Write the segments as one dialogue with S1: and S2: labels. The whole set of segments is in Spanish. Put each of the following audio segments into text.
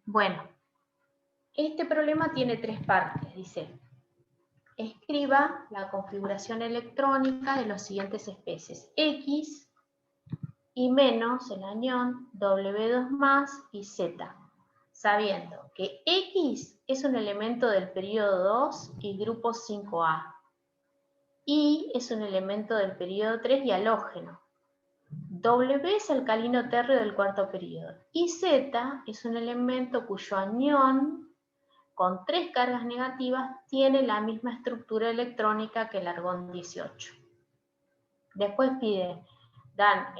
S1: Bueno, este problema tiene tres partes. Dice, escriba la configuración electrónica de las siguientes especies. X y menos el anión, W2 más y Z, sabiendo que X es un elemento del periodo 2 y grupo 5A. Y es un elemento del periodo 3 y halógeno. W es alcalino térreo del cuarto periodo. Y Z es un elemento cuyo anión con 3 cargas negativas tiene la misma estructura electrónica que el argón 18. Después dan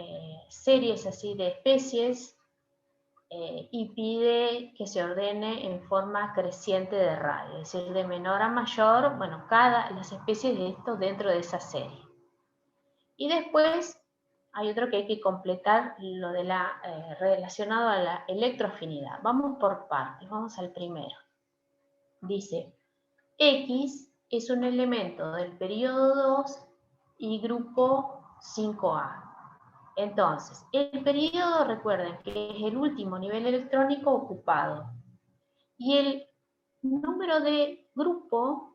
S1: series así de especies y pide que se ordene en forma creciente de radio, es decir, de menor a mayor, bueno, las especies de esto dentro de esa serie. Y después hay otro que hay que completar, lo de relacionado a la electroafinidad. Vamos por partes, vamos al primero. Dice, X es un elemento del periodo 2 y grupo 5A. Entonces, el periodo, recuerden que es el último nivel electrónico ocupado. Y el número de grupo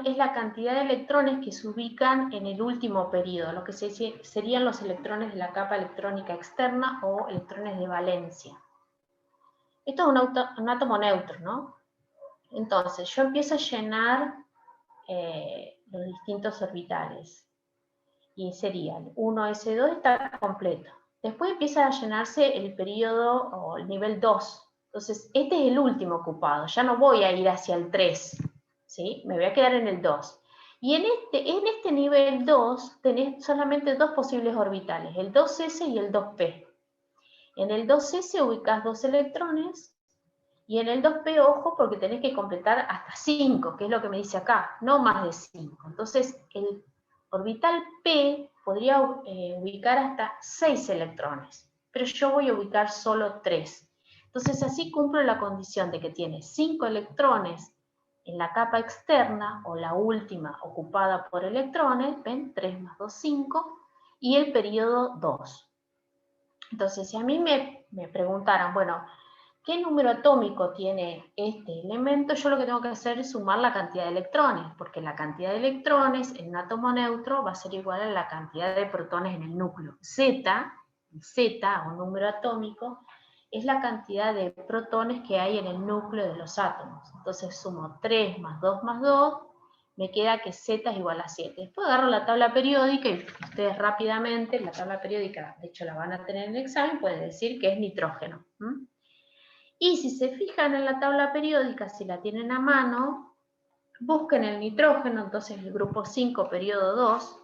S1: es la cantidad de electrones que se ubican en el último periodo, lo que serían los electrones de la capa electrónica externa o electrones de valencia. Esto es un átomo neutro, ¿no? Entonces, yo empiezo a llenar los distintos orbitales. Y sería el 1s2 está completo. Después empieza a llenarse el periodo o el nivel 2. Entonces, este es el último ocupado. Ya no voy a ir hacia el 3. ¿Sí? Me voy a quedar en el 2. Y en este nivel 2 tenés solamente dos posibles orbitales, el 2s y el 2p. En el 2s ubicás 2 electrones y en el 2p, ojo, porque tenés que completar hasta 5, que es lo que me dice acá, no más de 5. Entonces, el orbital P podría ubicar hasta 6 electrones, pero yo voy a ubicar solo 3. Entonces, así cumplo la condición de que tiene 5 electrones en la capa externa, o la última ocupada por electrones, ¿ven? 3 más 2, 5, y el periodo 2. Entonces, si a mí me preguntaran, bueno, ¿qué número atómico tiene este elemento? Yo lo que tengo que hacer es sumar la cantidad de electrones, porque la cantidad de electrones en un átomo neutro va a ser igual a la cantidad de protones en el núcleo. Z, o número atómico, es la cantidad de protones que hay en el núcleo de los átomos. Entonces sumo 3 más 2 más 2, me queda que Z es igual a 7. Después agarro la tabla periódica y ustedes rápidamente, la tabla periódica, de hecho la van a tener en el examen, pueden decir que es nitrógeno. Y si se fijan en la tabla periódica, si la tienen a mano, busquen el nitrógeno, entonces el grupo 5, periodo 2,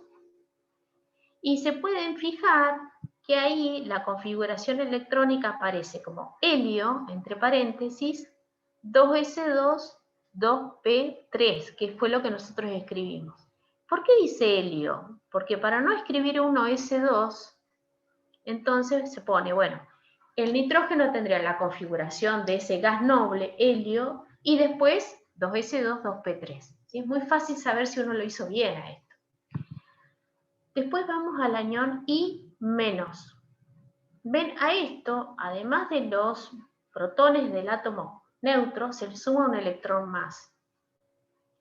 S1: y se pueden fijar que ahí la configuración electrónica aparece como helio, entre paréntesis, 2s2, 2p3, que fue lo que nosotros escribimos. ¿Por qué dice helio? Porque para no escribir 1s2, entonces se pone, bueno, el nitrógeno tendría la configuración de ese gas noble, helio, y después 2s2, 2p3. ¿Sí? Es muy fácil saber si uno lo hizo bien a esto. Después vamos al anión I-. Ven, a esto, además de los protones del átomo neutro, se le suma un electrón más.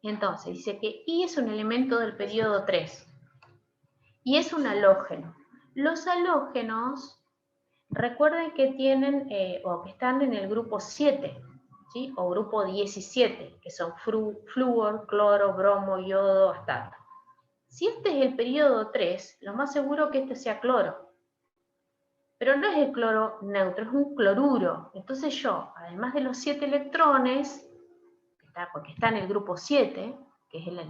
S1: Entonces, dice que I es un elemento del periodo 3 y es un halógeno. Los halógenos, recuerden que tienen o que están en el grupo 7, ¿sí? O grupo 17, que son flúor, cloro, bromo, yodo, astato. Si este es el periodo 3, lo más seguro que este sea cloro. Pero no es el cloro neutro, es un cloruro. Entonces yo, además de los 7 electrones, porque está en el grupo 7, que es el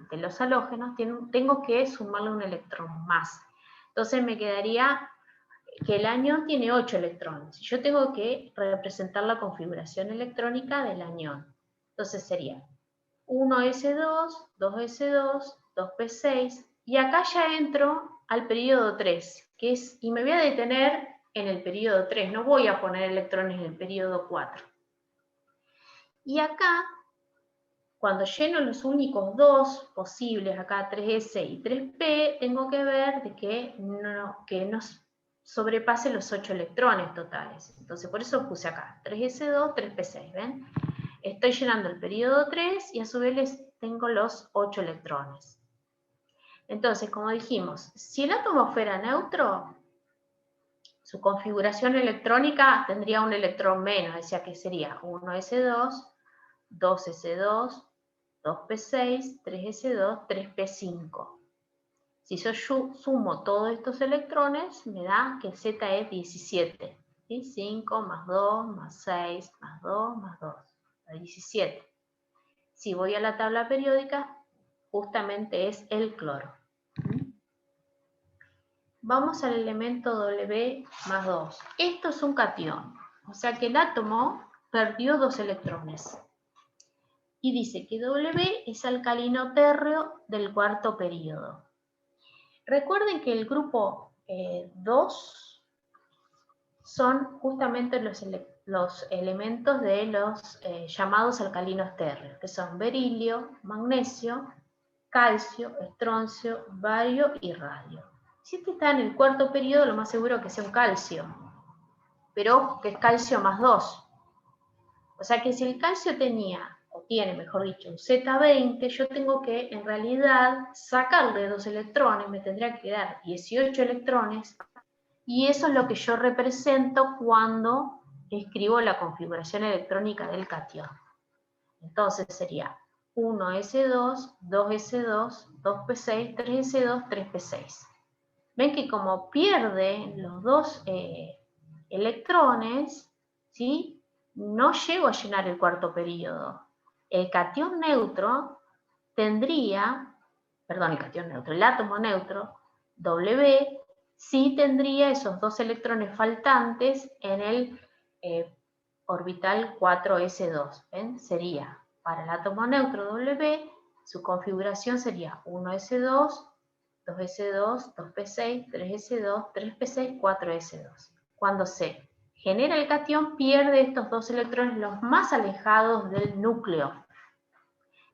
S1: de los halógenos, tengo que sumarle un electrón más. Entonces me quedaría que el anión tiene 8 electrones. Yo tengo que representar la configuración electrónica del anión. Entonces sería 1s2, 2s2, 2p6, y acá ya entro al periodo 3, y me voy a detener en el periodo 3, no voy a poner electrones en el periodo 4. Y acá Cuando lleno los únicos dos posibles, acá 3s y 3p, tengo que ver de que no sobrepase los 8 electrones totales. Entonces por eso puse acá 3s2, 3p6, ¿ven? Estoy llenando el periodo 3 y a su vez tengo los 8 electrones. Entonces, como dijimos, si el átomo fuera neutro, su configuración electrónica tendría un electrón menos, o sea que sería 1s2, 2s2, 2p6, 3s2, 3p5. Si yo sumo todos estos electrones, me da que Z es 17. ¿Sí? 5 más 2 más 6 más 2 más 2. Da 17. Si voy a la tabla periódica, justamente es el cloro. Vamos al elemento W más 2. Esto es un catión, o sea que el átomo perdió 2 electrones. Y dice que W es alcalino térreo del cuarto período. Recuerden que el grupo 2 son justamente los elementos de los llamados alcalinos térreos, que son berilio, magnesio, calcio, estroncio, bario y radio. Si este está en el cuarto periodo, lo más seguro es que sea un calcio, pero ojo que es calcio más 2. O sea que si el calcio tenía, o tiene mejor dicho, un Z20, yo tengo que en realidad sacarle 2 electrones, me tendría que quedar 18 electrones, y eso es lo que yo represento cuando escribo la configuración electrónica del catión. Entonces sería 1s2, 2s2, 2p6, 3s2, 3p6. Ven que como pierde los 2 electrones, ¿sí?, no llego a llenar el cuarto período. El catión neutro tendría, perdón, el átomo neutro, W, sí tendría esos 2 electrones faltantes en el orbital 4s2. ¿Ven? Sería, para el átomo neutro W, su configuración sería 1s2, 2s2, 2p6, 3s2, 3p6, 4s2. Cuando se genera el catión, pierde estos 2 electrones los más alejados del núcleo.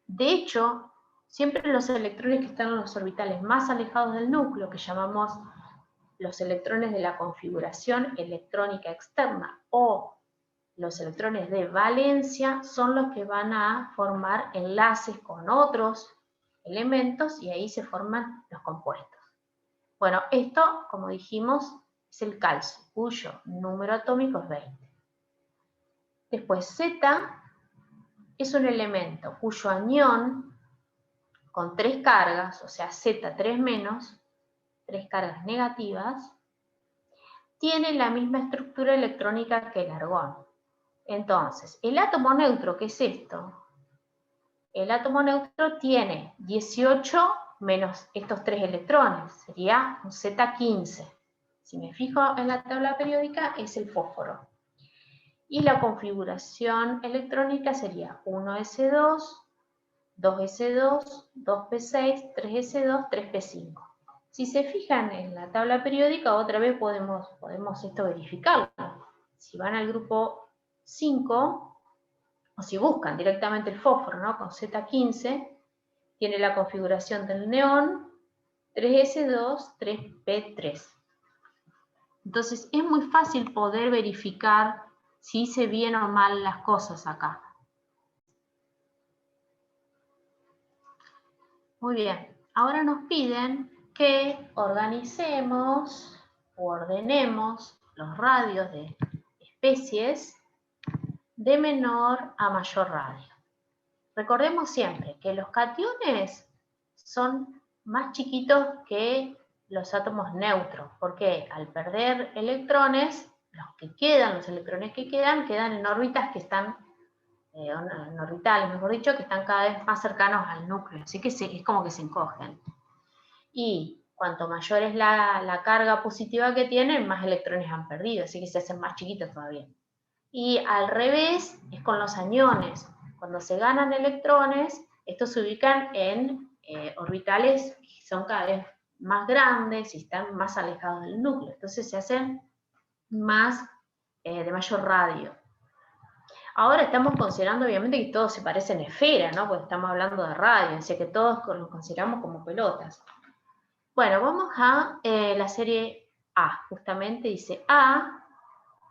S1: De hecho, siempre los electrones que están en los orbitales más alejados del núcleo, que llamamos los electrones de la configuración electrónica externa o los electrones de valencia, son los que van a formar enlaces con otros elementos y ahí se forman los compuestos. Bueno, esto, como dijimos, es el calcio, cuyo número atómico es 20. Después, Z es un elemento cuyo anión con 3 cargas, o sea, Z3 menos, 3 cargas negativas, tiene la misma estructura electrónica que el argón. Entonces, el átomo neutro, ¿qué es esto? El átomo neutro tiene 18 menos estos 3 electrones, sería un Z15. Si me fijo en la tabla periódica, es el fósforo. Y la configuración electrónica sería 1s2, 2s2, 2p6, 3s2, 3p5. Si se fijan en la tabla periódica, otra vez podemos esto verificarlo. Si van al grupo 5, o si buscan directamente el fósforo, ¿no?, con Z15, tiene la configuración del neón 3s2, 3p3. Entonces es muy fácil poder verificar si hice bien o mal las cosas acá. Muy bien, ahora nos piden que organicemos o ordenemos los radios de especies de menor a mayor radio. Recordemos siempre que los cationes son más chiquitos que los átomos neutros, porque al perder electrones, los electrones que quedan en órbitas que están, en orbitales, mejor dicho, que están cada vez más cercanos al núcleo, así que es como que se encogen. Y cuanto mayor es la carga positiva que tienen, más electrones han perdido, así que se hacen más chiquitos todavía. Y al revés es con los aniones. Cuando se ganan electrones, estos se ubican en orbitales que son cada vez más grandes y están más alejados del núcleo. Entonces se hacen más de mayor radio. Ahora estamos considerando obviamente que todos se parecen esferas, ¿no? Porque estamos hablando de radio, así que todos los consideramos como pelotas. Bueno, vamos a la serie A, justamente dice A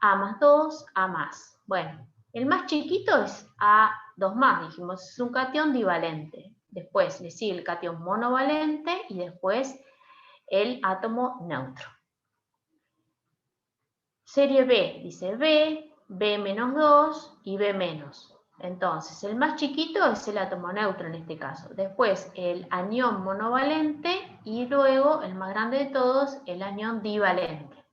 S1: más 2, A más. Bueno, el más chiquito es A2 más, dijimos, es un catión divalente. Después le sigue el catión monovalente y después el átomo neutro. Serie B, dice B menos 2 y B menos. Entonces, el más chiquito es el átomo neutro en este caso. Después, el anión monovalente y luego, el más grande de todos, el anión divalente.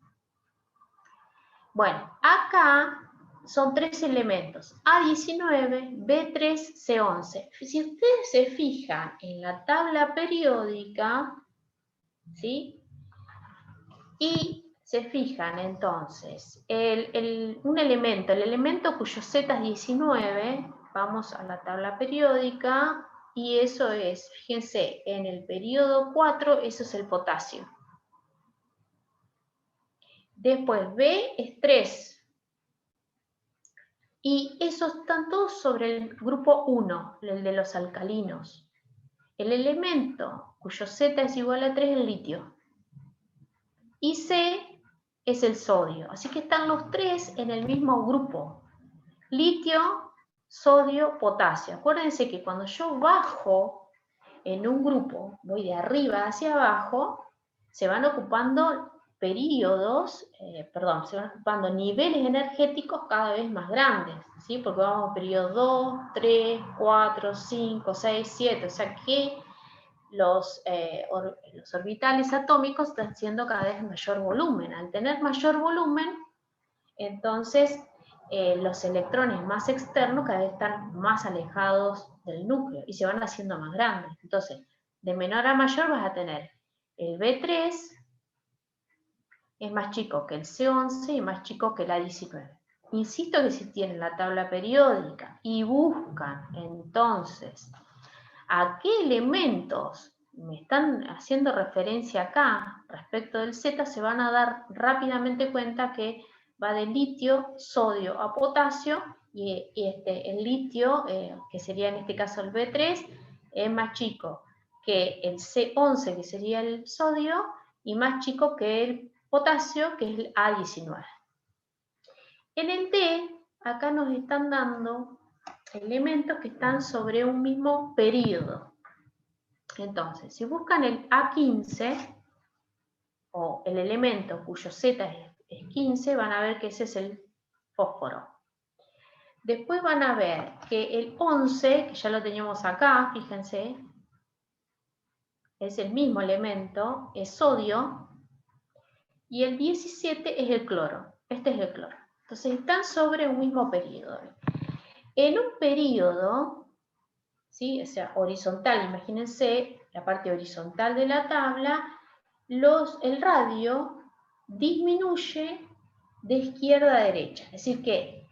S1: Bueno, acá son 3 elementos, A19, B3, C11. Si ustedes se fijan en la tabla periódica, ¿sí? Y se fijan entonces, un elemento, el elemento cuyo Z es 19, vamos a la tabla periódica, y eso es, fíjense, en el periodo 4, eso es el potasio. Después B es 3. Y esos están todos sobre el grupo 1, el de los alcalinos. El elemento cuyo Z es igual a 3 es el litio. Y C es el sodio. Así que están los 3 en el mismo grupo. Litio, sodio, potasio. Acuérdense que cuando yo bajo en un grupo, voy de arriba hacia abajo, se van ocupando periodos, se van ocupando niveles energéticos cada vez más grandes, ¿sí? Porque vamos a periodo 2, 3, 4, 5, 6, 7, o sea que los orbitales atómicos están siendo cada vez mayor volumen. Al tener mayor volumen, entonces los electrones más externos cada vez están más alejados del núcleo y se van haciendo más grandes. Entonces, de menor a mayor vas a tener el B3, es más chico que el C11 y más chico que el A19. Insisto que si tienen la tabla periódica y buscan entonces a qué elementos me están haciendo referencia acá respecto del Z, se van a dar rápidamente cuenta que va de litio, sodio a potasio, y el litio, que sería en este caso el B3, es más chico que el C11, que sería el sodio, y más chico que el potasio, que es el A19. En el D, acá nos están dando elementos que están sobre un mismo periodo. Entonces, si buscan el A15, o el elemento cuyo Z es 15, van a ver que ese es el fósforo. Después van a ver que el 11, que ya lo teníamos acá, fíjense, es el mismo elemento, es sodio, y el 17 es el cloro. Este es el cloro. Entonces están sobre un mismo periodo. En un periodo, ¿sí? O sea, horizontal, imagínense la parte horizontal de la tabla, el radio disminuye de izquierda a derecha. Es decir que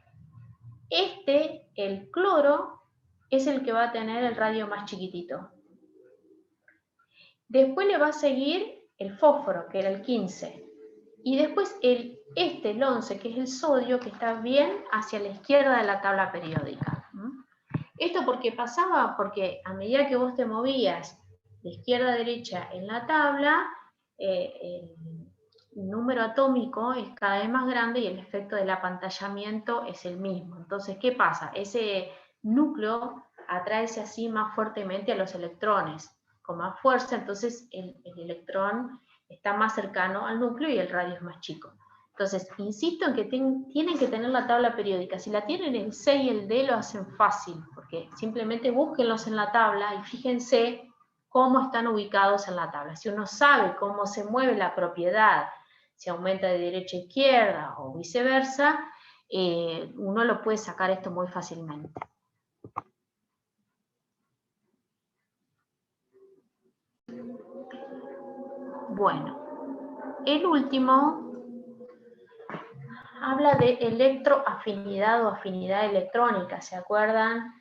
S1: el cloro, es el que va a tener el radio más chiquitito. Después le va a seguir el fósforo, que era el 15. Y después el 11, que es el sodio, que está bien hacia la izquierda de la tabla periódica. Esto porque pasaba, porque a medida que vos te movías de izquierda a derecha en la tabla, el número atómico es cada vez más grande y el efecto del apantallamiento es el mismo. Entonces, ¿qué pasa? Ese núcleo atrae así más fuertemente a los electrones, con más fuerza, entonces el electrón está más cercano al núcleo y el radio es más chico. Entonces, insisto en que tienen que tener la tabla periódica. Si la tienen, el C y el D lo hacen fácil, porque simplemente búsquenlos en la tabla y fíjense cómo están ubicados en la tabla. Si uno sabe cómo se mueve la propiedad, si aumenta de derecha a izquierda o viceversa, uno lo puede sacar esto muy fácilmente. Bueno, el último habla de electroafinidad o afinidad electrónica. ¿Se acuerdan?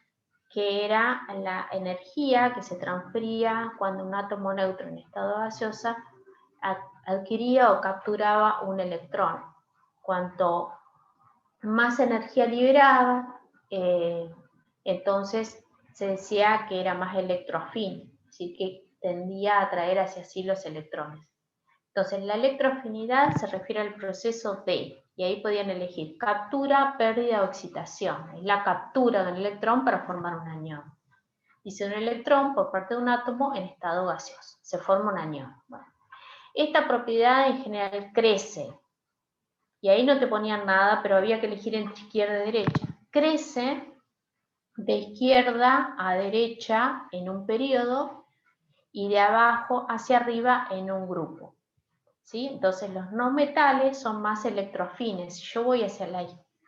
S1: Que era la energía que se transfería cuando un átomo neutro en estado gaseosa adquiría o capturaba un electrón. Cuanto más energía liberaba, entonces se decía que era más electroafín, así que tendía a atraer hacia sí los electrones. Entonces, la electroafinidad se refiere al proceso de, y ahí podían elegir captura, pérdida o excitación. Es la captura de un electrón para formar un anión. Dice un electrón por parte de un átomo en estado gaseoso. Se forma un anión. Bueno, esta propiedad en general crece, y ahí no te ponían nada, pero había que elegir entre izquierda y derecha. Crece de izquierda a derecha en un periodo y de abajo hacia arriba en un grupo. ¿Sí? Entonces los no metales son más electroafines. Si yo voy hacia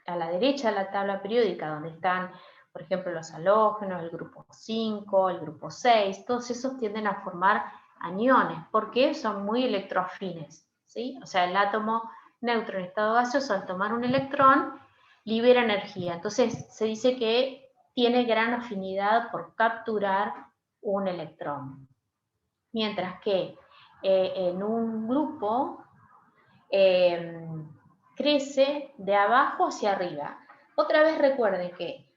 S1: a la derecha de la tabla periódica, donde están, por ejemplo, los halógenos, el grupo 5, el grupo 6, todos esos tienden a formar aniones, porque son muy electroafines. ¿Sí? O sea, el átomo neutro en estado gaseoso, al tomar un electrón, libera energía. Entonces se dice que tiene gran afinidad por capturar un electrón. Mientras que en un grupo crece de abajo hacia arriba. Otra vez recuerden que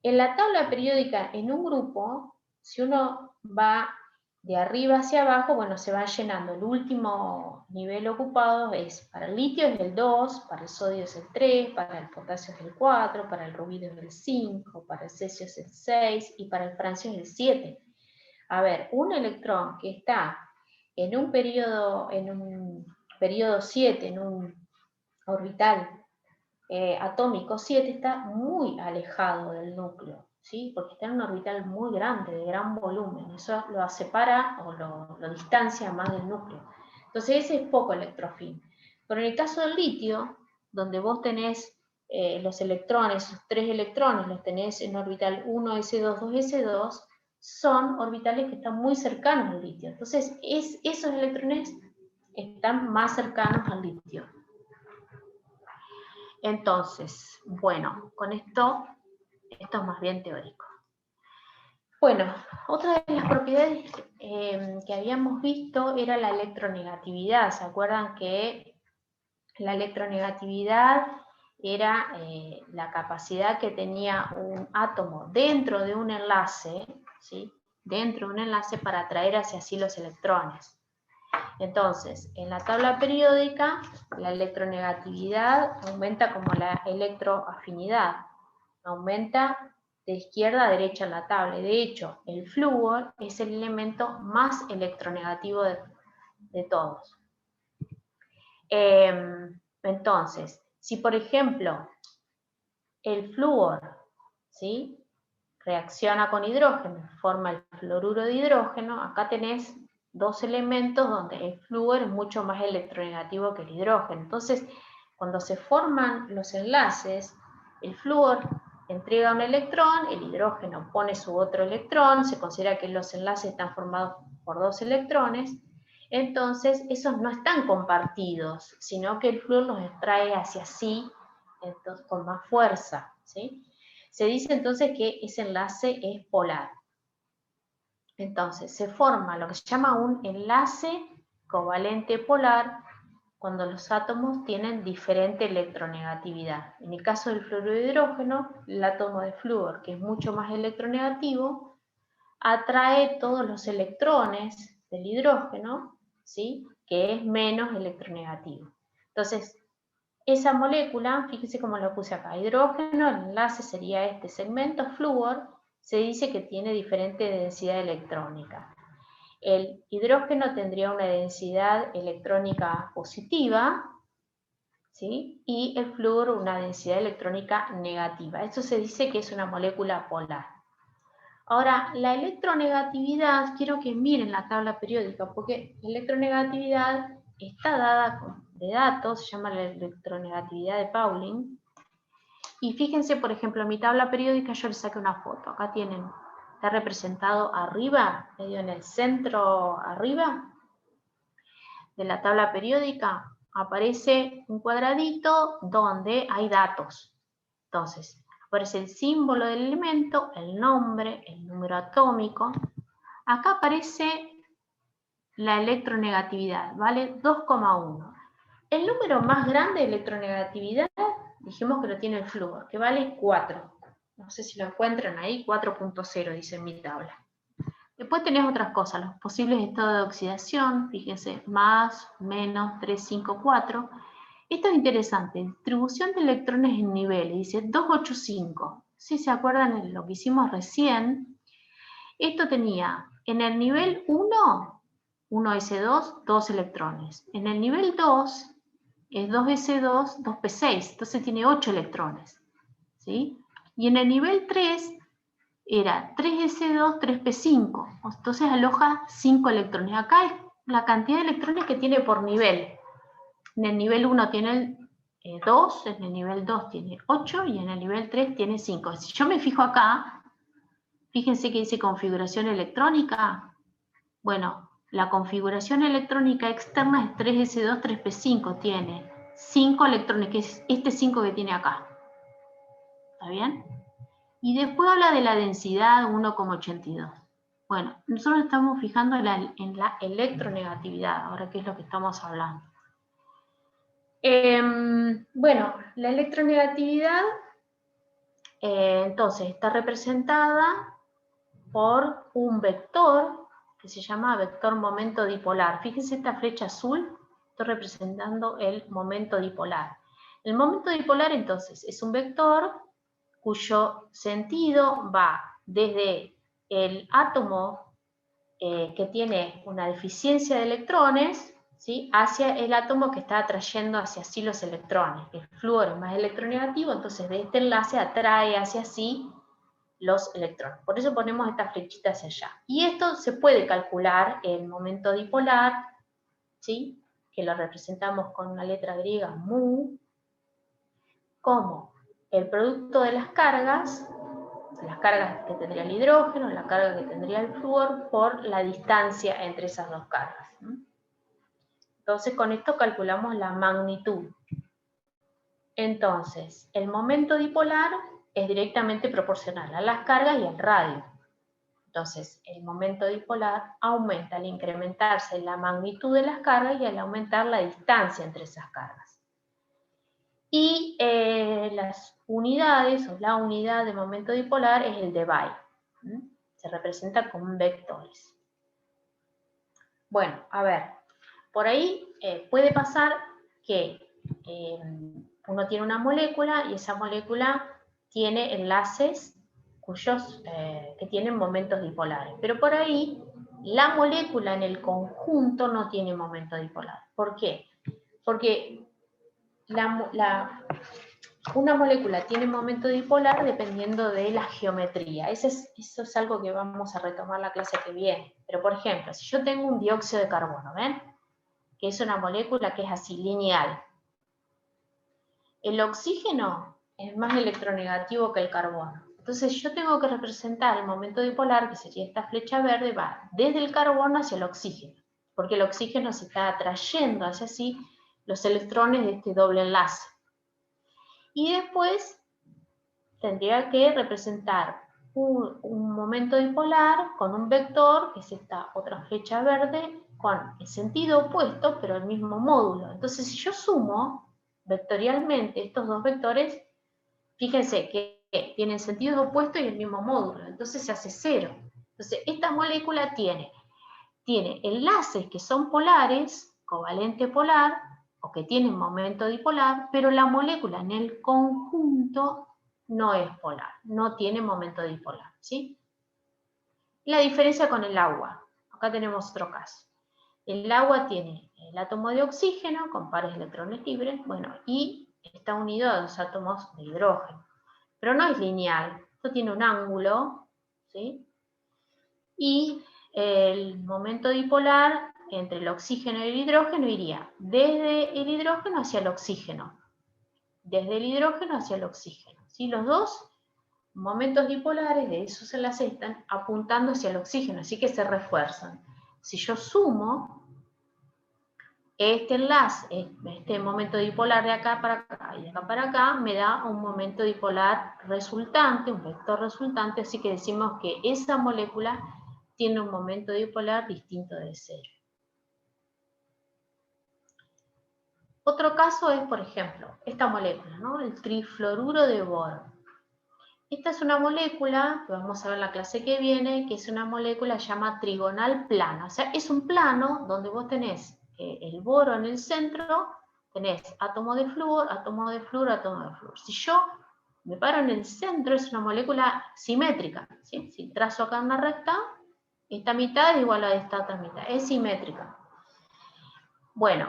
S1: en la tabla periódica en un grupo, si uno va de arriba hacia abajo, bueno, se va llenando. El último nivel ocupado es para el litio es el 2, para el sodio es el 3, para el potasio es el 4, para el rubidio es el 5, para el cesio es el 6 y para el francio es el 7. A ver, un electrón que está en un periodo 7, en un orbital atómico 7, está muy alejado del núcleo, ¿sí? Porque está en un orbital muy grande, de gran volumen. Eso lo separa o lo distancia más del núcleo. Entonces ese es poco electrofín. Pero en el caso del litio, donde vos tenés los electrones, esos 3 electrones, los tenés en orbital 1s2, 2s2, son orbitales que están muy cercanos al litio. Entonces esos electrones están más cercanos al litio. Entonces, bueno, con esto es más bien teórico. Bueno, otra de las propiedades que habíamos visto era la electronegatividad. ¿Se acuerdan que la electronegatividad era la capacidad que tenía un átomo dentro de un enlace, ¿sí? Dentro de un enlace para atraer hacia sí los electrones? Entonces, en la tabla periódica, la electronegatividad aumenta como la electroafinidad, aumenta de izquierda a derecha en la tabla. De hecho, el flúor es el elemento más electronegativo de todos. Entonces, si por ejemplo el flúor, ¿sí?, reacciona con hidrógeno, forma el fluoruro de hidrógeno, acá tenés 2 elementos donde el flúor es mucho más electronegativo que el hidrógeno. Entonces, cuando se forman los enlaces, el flúor entrega un electrón, el hidrógeno pone su otro electrón, se considera que los enlaces están formados por 2 electrones, entonces esos no están compartidos, sino que el flúor los extrae hacia sí, entonces, con más fuerza, ¿sí? Se dice entonces que ese enlace es polar. Entonces, se forma lo que se llama un enlace covalente polar cuando los átomos tienen diferente electronegatividad. En el caso del fluoruro de hidrógeno, el átomo de flúor, que es mucho más electronegativo, atrae todos los electrones del hidrógeno, ¿sí?, que es menos electronegativo. Entonces, esa molécula, fíjense cómo lo puse acá, hidrógeno, el enlace sería este segmento, flúor, se dice que tiene diferente densidad electrónica. El hidrógeno tendría una densidad electrónica positiva, ¿sí?, y el flúor una densidad electrónica negativa. Esto se dice que es una molécula polar. Ahora, la electronegatividad, quiero que miren la tabla periódica, porque la electronegatividad está dada de datos, se llama la electronegatividad de Pauling, y fíjense, por ejemplo, en mi tabla periódica yo les saqué una foto, acá tienen, está representado arriba, medio en el centro arriba de la tabla periódica, aparece un cuadradito donde hay datos. Entonces, aparece el símbolo del elemento, el nombre, el número atómico. Acá aparece la electronegatividad, ¿vale? 2,1. El número más grande de electronegatividad dijimos que lo tiene el flúor, que vale 4. No sé si lo encuentran ahí, 4.0 dice en mi tabla. Después tenés otras cosas, los posibles estados de oxidación, fíjense, más, menos, 3, 5, 4. Esto es interesante, distribución de electrones en niveles, dice 2, 8, 5. Si se acuerdan de lo que hicimos recién, esto tenía en el nivel 1, 1s2, 2 electrones. En el nivel 2 es 2s2, 2p6, entonces tiene 8 electrones. ¿Sí? Y en el nivel 3 era 3s2, 3p5, entonces aloja 5 electrones. Acá es la cantidad de electrones que tiene por nivel. En el nivel 1 tiene 2, en el nivel 2 tiene 8 y en el nivel 3 tiene 5. Si yo me fijo acá, fíjense que dice configuración electrónica. Bueno, la configuración electrónica externa es 3s2, 3p5, tiene 5 electrones, que es este 5 que tiene acá. ¿Está bien? Y después habla de la densidad 1,82. Bueno, nosotros estamos fijando en la electronegatividad, ahora que es lo que estamos hablando. Bueno, la electronegatividad entonces está representada por un vector que se llama vector momento dipolar. Fíjense esta flecha azul, estoy representando el momento dipolar. El momento dipolar entonces es un vector cuyo sentido va desde el átomo que tiene una deficiencia de electrones, ¿sí?, hacia el átomo que está atrayendo hacia sí los electrones. El flúor es más electronegativo, entonces de este enlace atrae hacia sí los electrones. Por eso ponemos esta flechita hacia allá. Y esto se puede calcular el momento dipolar, ¿sí?, que lo representamos con una letra griega mu, como el producto de las cargas que tendría el hidrógeno, la carga que tendría el flúor, por la distancia entre esas dos cargas. Entonces con esto calculamos la magnitud. Entonces, el momento dipolar es directamente proporcional a las cargas y al radio. Entonces, el momento dipolar aumenta al incrementarse la magnitud de las cargas y al aumentar la distancia entre esas cargas. Y las unidades, o la unidad de momento dipolar, es el debye. Se representa con vectores. Bueno, a ver, por ahí puede pasar que uno tiene una molécula y esa molécula tiene enlaces que tienen momentos dipolares. Pero por ahí la molécula en el conjunto no tiene momento dipolar. ¿Por qué? Porque una molécula tiene momento dipolar dependiendo de la geometría. Eso es algo que vamos a retomar la clase que viene. Pero por ejemplo, si yo tengo un dióxido de carbono, ¿ven?, que es una molécula que es así, lineal. El oxígeno es más electronegativo que el carbono. Entonces yo tengo que representar el momento dipolar, que sería esta flecha verde, va desde el carbono hacia el oxígeno, porque el oxígeno se está atrayendo hacia sí los electrones de este doble enlace. Y después tendría que representar un momento dipolar con un vector, que es esta otra flecha verde, con el sentido opuesto, pero el mismo módulo. Entonces, si yo sumo vectorialmente estos dos vectores, fíjense que tienen sentidos opuestos y el mismo módulo, entonces se hace 0. Entonces, esta molécula tiene enlaces que son polares, covalente polar, o que tienen momento dipolar, pero la molécula en el conjunto no es polar, no tiene momento dipolar, ¿sí? La diferencia con el agua. Acá tenemos otro caso. El agua tiene el átomo de oxígeno con pares de electrones libres, bueno, y está unido a dos átomos de hidrógeno. Pero no es lineal, esto tiene un ángulo, ¿sí? Y el momento dipolar entre el oxígeno y el hidrógeno iría desde el hidrógeno hacia el oxígeno. Desde el hidrógeno hacia el oxígeno. ¿Sí? Los dos momentos dipolares de esos enlaces están apuntando hacia el oxígeno, así que se refuerzan. Si yo sumo este enlace, este momento dipolar de acá para acá y de acá para acá, me da un momento dipolar resultante, un vector resultante, así que decimos que esa molécula tiene un momento dipolar distinto de 0. Otro caso es, por ejemplo, esta molécula, ¿no? El trifluoruro de boro. Esta es una molécula, que vamos a ver en la clase que viene, que es una molécula que se llama trigonal plana. O sea, es un plano donde vos tenés el boro en el centro, tenés átomo de flúor, átomo de flúor, átomo de flúor. Si yo me paro en el centro, es una molécula simétrica, ¿sí? Si trazo acá una recta, esta mitad es igual a esta otra mitad, es simétrica. Bueno,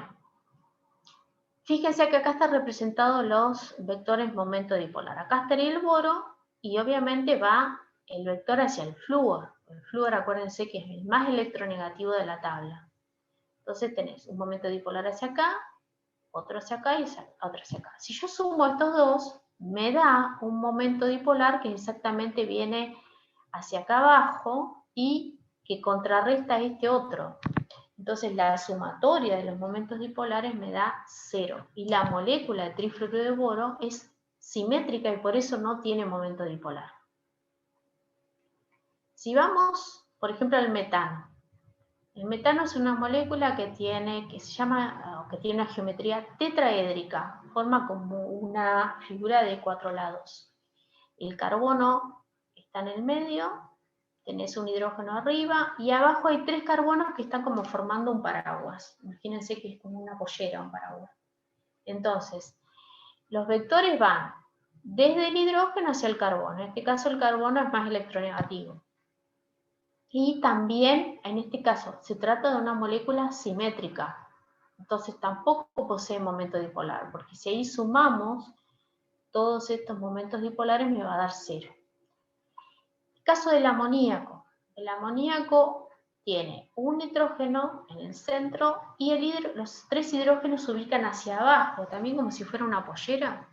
S1: fíjense que acá están representados los vectores momento dipolar. Acá estaría el boro y obviamente va el vector hacia el flúor. El flúor, acuérdense que es el más electronegativo de la tabla. Entonces tenés un momento dipolar hacia acá, otro hacia acá y otro hacia acá. Si yo sumo estos dos, me da un momento dipolar que exactamente viene hacia acá abajo y que contrarresta este otro. Entonces la sumatoria de los momentos dipolares me da 0. Y la molécula de trifluoruro de boro es simétrica y por eso no tiene momento dipolar. Si vamos, por ejemplo, al metano. El metano es una molécula que tiene una geometría tetraédrica, forma como una figura de 4 lados. El carbono está en el medio, tenés un hidrógeno arriba y abajo hay 3 carbonos que están como formando un paraguas. Imagínense que es como una pollera, un paraguas. Entonces, los vectores van desde el hidrógeno hacia el carbono. En este caso el carbono es más electronegativo. Y también, en este caso, se trata de una molécula simétrica. Entonces tampoco posee momento dipolar, porque si ahí sumamos todos estos momentos dipolares me va a dar 0. El caso del amoníaco. El amoníaco tiene un nitrógeno en el centro y los 3 hidrógenos se ubican hacia abajo, también como si fuera una pollera.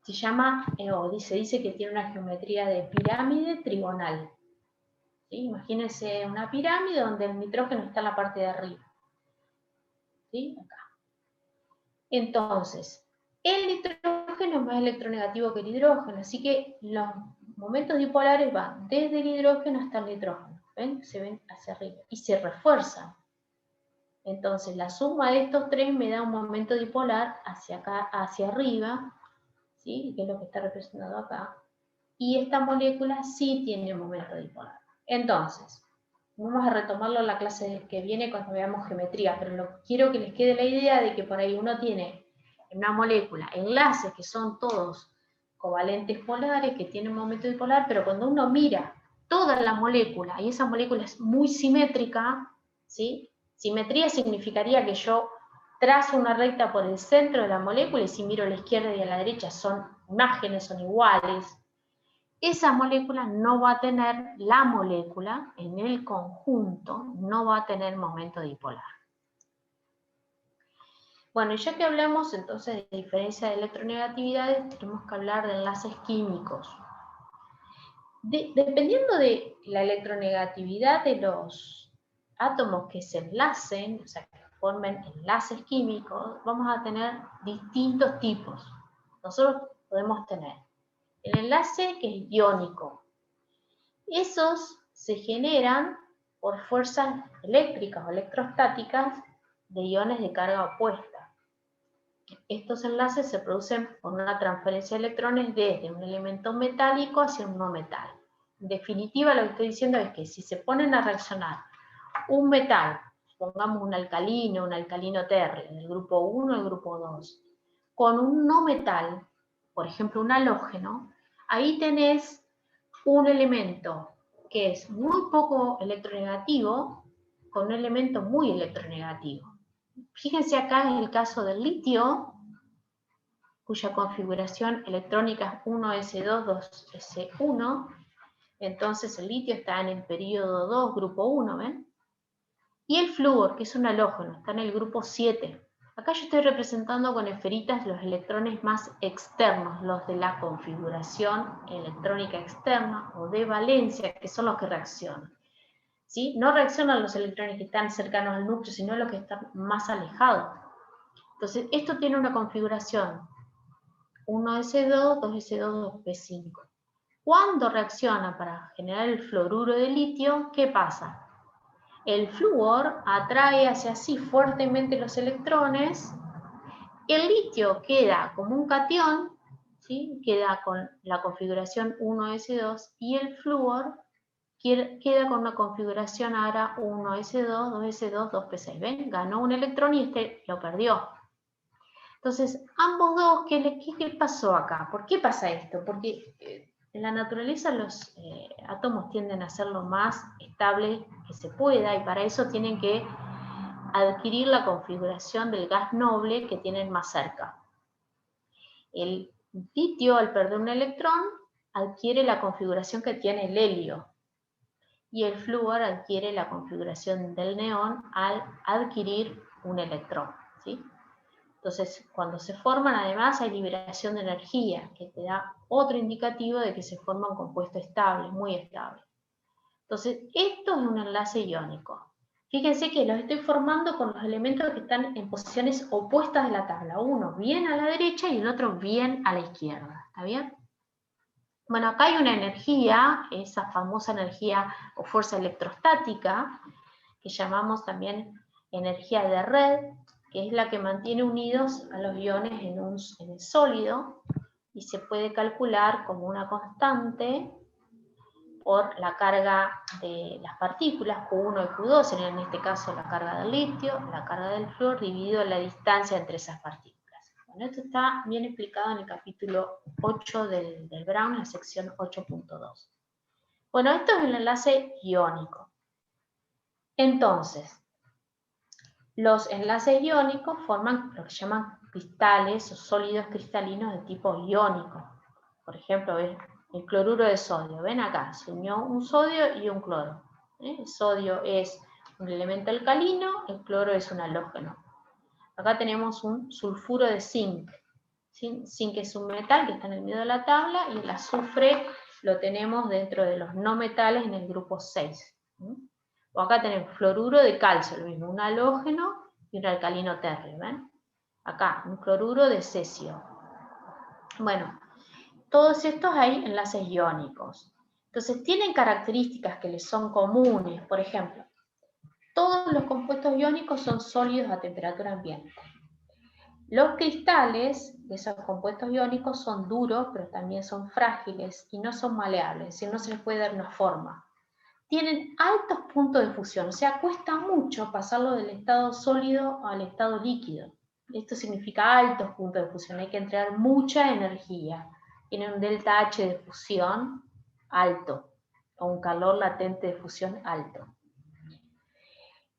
S1: Se llama, se dice que tiene una geometría de pirámide trigonal. ¿Sí? Imagínense una pirámide donde el nitrógeno está en la parte de arriba. ¿Sí? Acá. Entonces, el nitrógeno es más electronegativo que el hidrógeno, así que los momentos dipolares van desde el hidrógeno hasta el nitrógeno. ¿Ven? Se ven hacia arriba y se refuerzan. Entonces, la suma de estos 3 me da un momento dipolar hacia acá, hacia arriba, ¿sí? Que es lo que está representado acá. Y esta molécula sí tiene un momento dipolar. Entonces, vamos a retomarlo en la clase que viene cuando veamos geometría, pero quiero que les quede la idea de que por ahí uno tiene en una molécula enlaces que son todos covalentes polares, que tienen un momento dipolar, pero cuando uno mira toda la molécula, y esa molécula es muy simétrica, ¿sí? Simetría significaría que yo trazo una recta por el centro de la molécula y si miro a la izquierda y a la derecha son imágenes, son iguales. Esa molécula no va a tener, la molécula en el conjunto no va a tener momento dipolar. Bueno, y ya que hablamos entonces de diferencia de electronegatividades, tenemos que hablar de enlaces químicos. Dependiendo de la electronegatividad de los átomos que se enlacen, o sea, que formen enlaces químicos, vamos a tener distintos tipos. Nosotros podemos tener el enlace que es iónico. Esos se generan por fuerzas eléctricas o electrostáticas de iones de carga opuesta. Estos enlaces se producen por una transferencia de electrones desde un elemento metálico hacia un no metal. En definitiva, lo que estoy diciendo es que si se ponen a reaccionar un metal, pongamos un alcalino terre, del grupo 1 al grupo 2, con un no metal, por ejemplo un halógeno, ahí tenés un elemento que es muy poco electronegativo con un elemento muy electronegativo. Fíjense acá en el caso del litio, cuya configuración electrónica es 1s2, 2s1, entonces el litio está en el periodo 2, grupo 1, ¿ven? Y el flúor, que es un halógeno, está en el grupo 7. Acá yo estoy representando con esferitas los electrones más externos, los de la configuración electrónica externa o de valencia, que son los que reaccionan. ¿Sí? No reaccionan los electrones que están cercanos al núcleo, sino los que están más alejados. Entonces, esto tiene una configuración 1s2, 2s2, 2p5. Cuando reacciona para generar el fluoruro de litio, ¿qué pasa? El flúor atrae hacia sí fuertemente los electrones El litio queda como un catión, ¿sí? Queda con la configuración 1s2, y el flúor queda con una configuración ahora 1s2, 2s2, 2p6. ¿Ven? Ganó un electrón y este lo perdió. Entonces, ambos dos, ¿qué pasó acá? ¿Por qué pasa esto? Porque en la naturaleza los átomos tienden a ser lo más estable que se pueda, y para eso tienen que adquirir la configuración del gas noble que tienen más cerca. El litio, al perder un electrón, adquiere la configuración que tiene el helio, y el flúor adquiere la configuración del neón al adquirir un electrón, ¿sí? Entonces, cuando se forman, además, hay liberación de energía, que te da otro indicativo de que se forma un compuesto estable, muy estable. Entonces, esto es un enlace iónico. Fíjense que los estoy formando con los elementos que están en posiciones opuestas de la tabla. Uno bien a la derecha y el otro bien a la izquierda. ¿Está bien? Bueno, acá hay una energía, esa famosa energía o fuerza electrostática, que llamamos también energía de red, que es la que mantiene unidos a los iones en el sólido, y se puede calcular como una constante por la carga de las partículas, Q1 y Q2, en este caso la carga del litio, la carga del flúor, dividido la distancia entre esas partículas. Bueno, esto está bien explicado en el capítulo 8 del Brown, la sección 8.2. Bueno, esto es el enlace iónico. Entonces, los enlaces iónicos forman lo que se llaman cristales o sólidos cristalinos de tipo iónico. Por ejemplo, el cloruro de sodio. Ven acá, se unió un sodio y un cloro. El sodio es un elemento alcalino, el cloro es un halógeno. Acá tenemos un sulfuro de zinc. Zinc es un metal que está en el medio de la tabla, y el azufre lo tenemos dentro de los no metales en el grupo 6. O acá tenemos fluoruro de calcio, lo mismo, un halógeno y un alcalino térreo, ¿ven? Acá, un cloruro de cesio. Bueno, todos estos hay enlaces iónicos. Entonces, tienen características que les son comunes. Por ejemplo, todos los compuestos iónicos son sólidos a temperatura ambiente. Los cristales de esos compuestos iónicos son duros, pero también son frágiles y no son maleables, es decir, no se les puede dar una forma. Tienen altos puntos de fusión, o sea, cuesta mucho pasarlo del estado sólido al estado líquido. Esto significa altos puntos de fusión, hay que entregar mucha energía. Tienen un delta H de fusión alto, o un calor latente de fusión alto.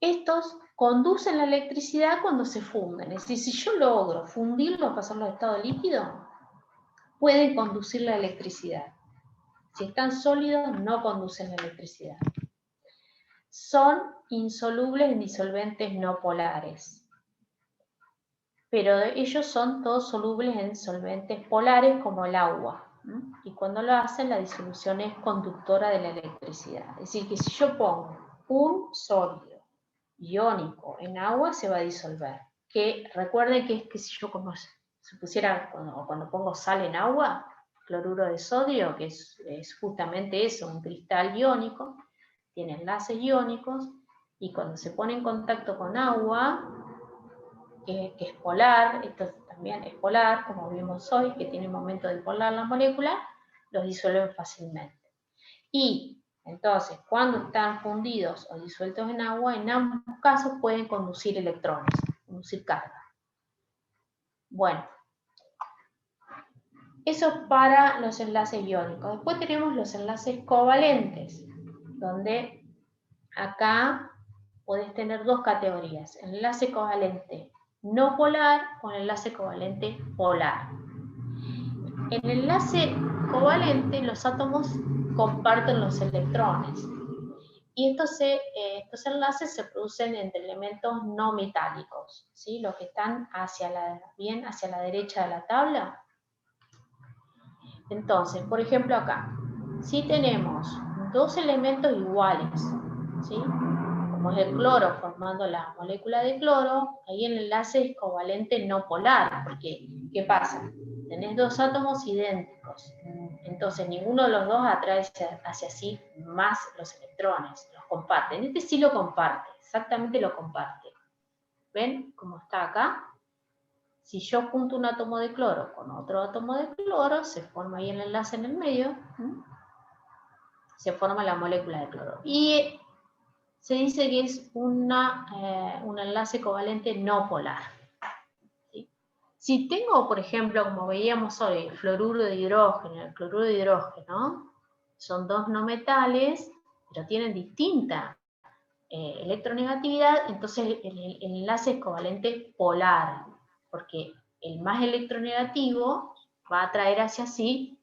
S1: Estos conducen la electricidad cuando se funden, es decir, si yo logro fundirlos, pasarlos a estado líquido, pueden conducir la electricidad. Si están sólidos, no conducen la electricidad. Son insolubles en disolventes no polares, pero ellos son todos solubles en solventes polares como el agua, y cuando lo hacen, la disolución es conductora de la electricidad. Es decir, que si yo pongo un sólido iónico en agua, se va a disolver. Que recuerden que es que si yo, como se pusiera, cuando pongo sal en agua, cloruro de sodio, que es justamente eso, un cristal iónico, tiene enlaces iónicos, y cuando se pone en contacto con agua, que es polar, esto también es polar, como vimos hoy, que tiene un momento de polar la molécula, los disuelven fácilmente. Y entonces, cuando están fundidos o disueltos en agua, en ambos casos pueden conducir electrones, conducir carga. Bueno, eso es para los enlaces iónicos. Después tenemos los enlaces covalentes, donde acá podés tener dos categorías: enlace covalente no polar o enlace covalente polar. En el enlace covalente, los átomos comparten los electrones, y estos enlaces se producen entre elementos no metálicos, ¿sí? Los que están bien hacia la derecha de la tabla. Entonces, por ejemplo acá, si tenemos dos elementos iguales, ¿sí? Como es el cloro formando la molécula de cloro, ahí el enlace es covalente no polar, porque ¿qué pasa? Tenés dos átomos idénticos, entonces ninguno de los dos atrae hacia sí más los electrones, los comparten. Este sí lo comparte, exactamente lo comparte. ¿Ven cómo está acá? Si yo junto un átomo de cloro con otro átomo de cloro, se forma ahí el enlace en el medio, se forma la molécula de cloro. Y se dice que es un enlace covalente no polar. ¿Sí? Si tengo, por ejemplo, como veíamos hoy, el fluoruro de hidrógeno, el cloruro de hidrógeno, son dos no metales, pero tienen distinta electronegatividad, entonces el enlace es covalente polar, porque el más electronegativo va a atraer hacia sí